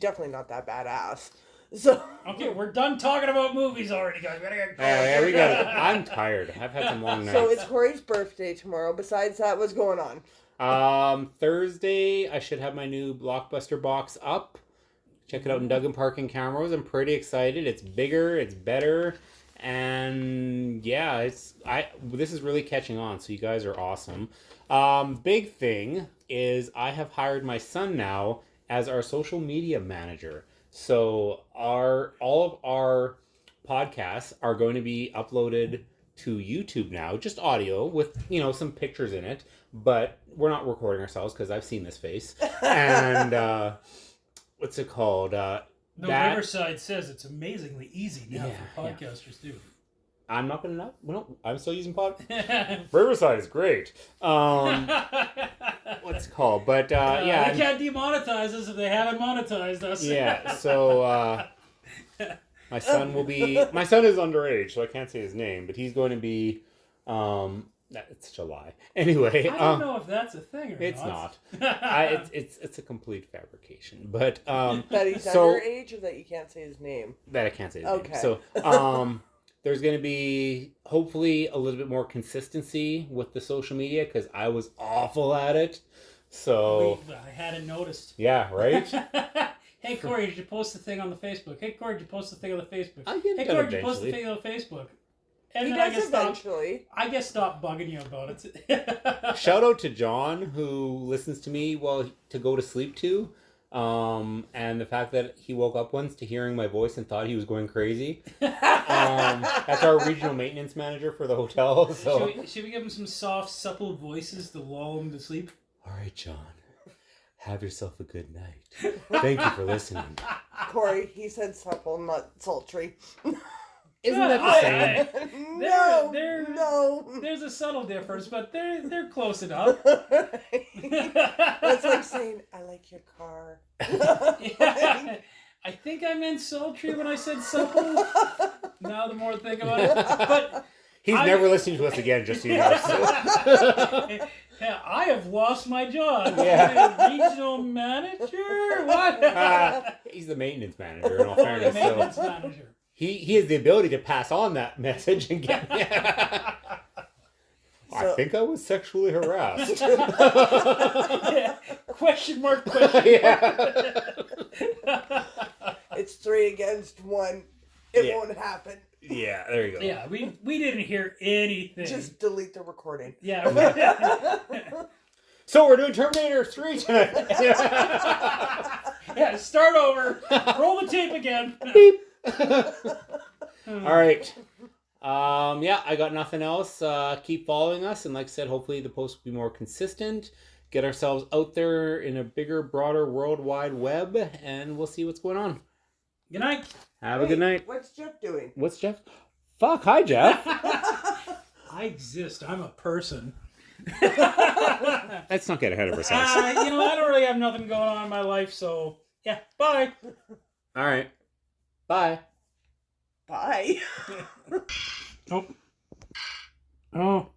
definitely not that badass. So okay, we're done talking about movies already, guys. We we got it. I'm tired. I've had some long nights. So it's Corey's birthday tomorrow. Besides that, what's going on? Thursday, I should have my new Blockbuster box up. Check it out in Duggan Park in Camrose. I'm pretty excited. It's bigger. It's better. And yeah, this is really catching on, so you guys are awesome. Big thing is I have hired my son now as our social media manager. So all of our podcasts are going to be uploaded to YouTube now, just audio with, some pictures in it, but we're not recording ourselves because I've seen this face. And what's it called? Riverside says it's amazingly easy now for podcasters too. I'm not going to know. I'm still using Riverside is great. What's it called? But they can't demonetize us if they haven't monetized us. Yeah, so my son is underage, so I can't say his name, but he's going to be it's such a lie. Anyway, I don't know if that's a thing or it's not. It's a complete fabrication. But that he's underage, or that you can't say his name. That I can't say his name. So there's going to be hopefully a little bit more consistency with the social media because I was awful at it. So I hadn't noticed. Yeah, right. Hey Corey, did you post the thing on the Facebook? Hey Corey, did you post the thing on the Facebook? Hey Corey, did you post the thing on the Facebook? And he then does eventually. I guess stop bugging you about it. Shout out to John who listens to me to go to sleep to. And the fact that he woke up once to hearing my voice and thought he was going crazy. That's our regional maintenance manager for the hotel. So should we give him some soft, supple voices to lull him to sleep? All right, John. Have yourself a good night. Thank you for listening. Corey, he said supple, not sultry. Isn't that the same? No. There's a subtle difference, but they're close enough. That's like saying, I like your car. Yeah, I think I meant sultry when I said supple. Now the more I think about it. But he's never listening to us again, just so you know. Yeah, I have lost my job. Yeah. Regional manager? What? He's the maintenance manager, in all fairness. The maintenance manager. He has the ability to pass on that message and get. I think I was sexually harassed. Yeah. Question mark. Yeah. It's 3 against 1. It won't happen. Yeah, there you go. Yeah, we didn't hear anything. Just delete the recording. Yeah. So we're doing Terminator 3 tonight. Yeah, start over. Roll the tape again. Beep. All right. I got nothing else. Keep following us, and like I said, hopefully the posts will be more consistent. Get ourselves out there in a bigger, broader worldwide web, and we'll see what's going on. Good night. Have a good night. What's Jeff doing? What's Jeff? Fuck, hi Jeff. I exist. I'm a person. Let's not get ahead of ourselves. I don't really have nothing going on in my life, so yeah. Bye. All right. Bye. Bye. Oh.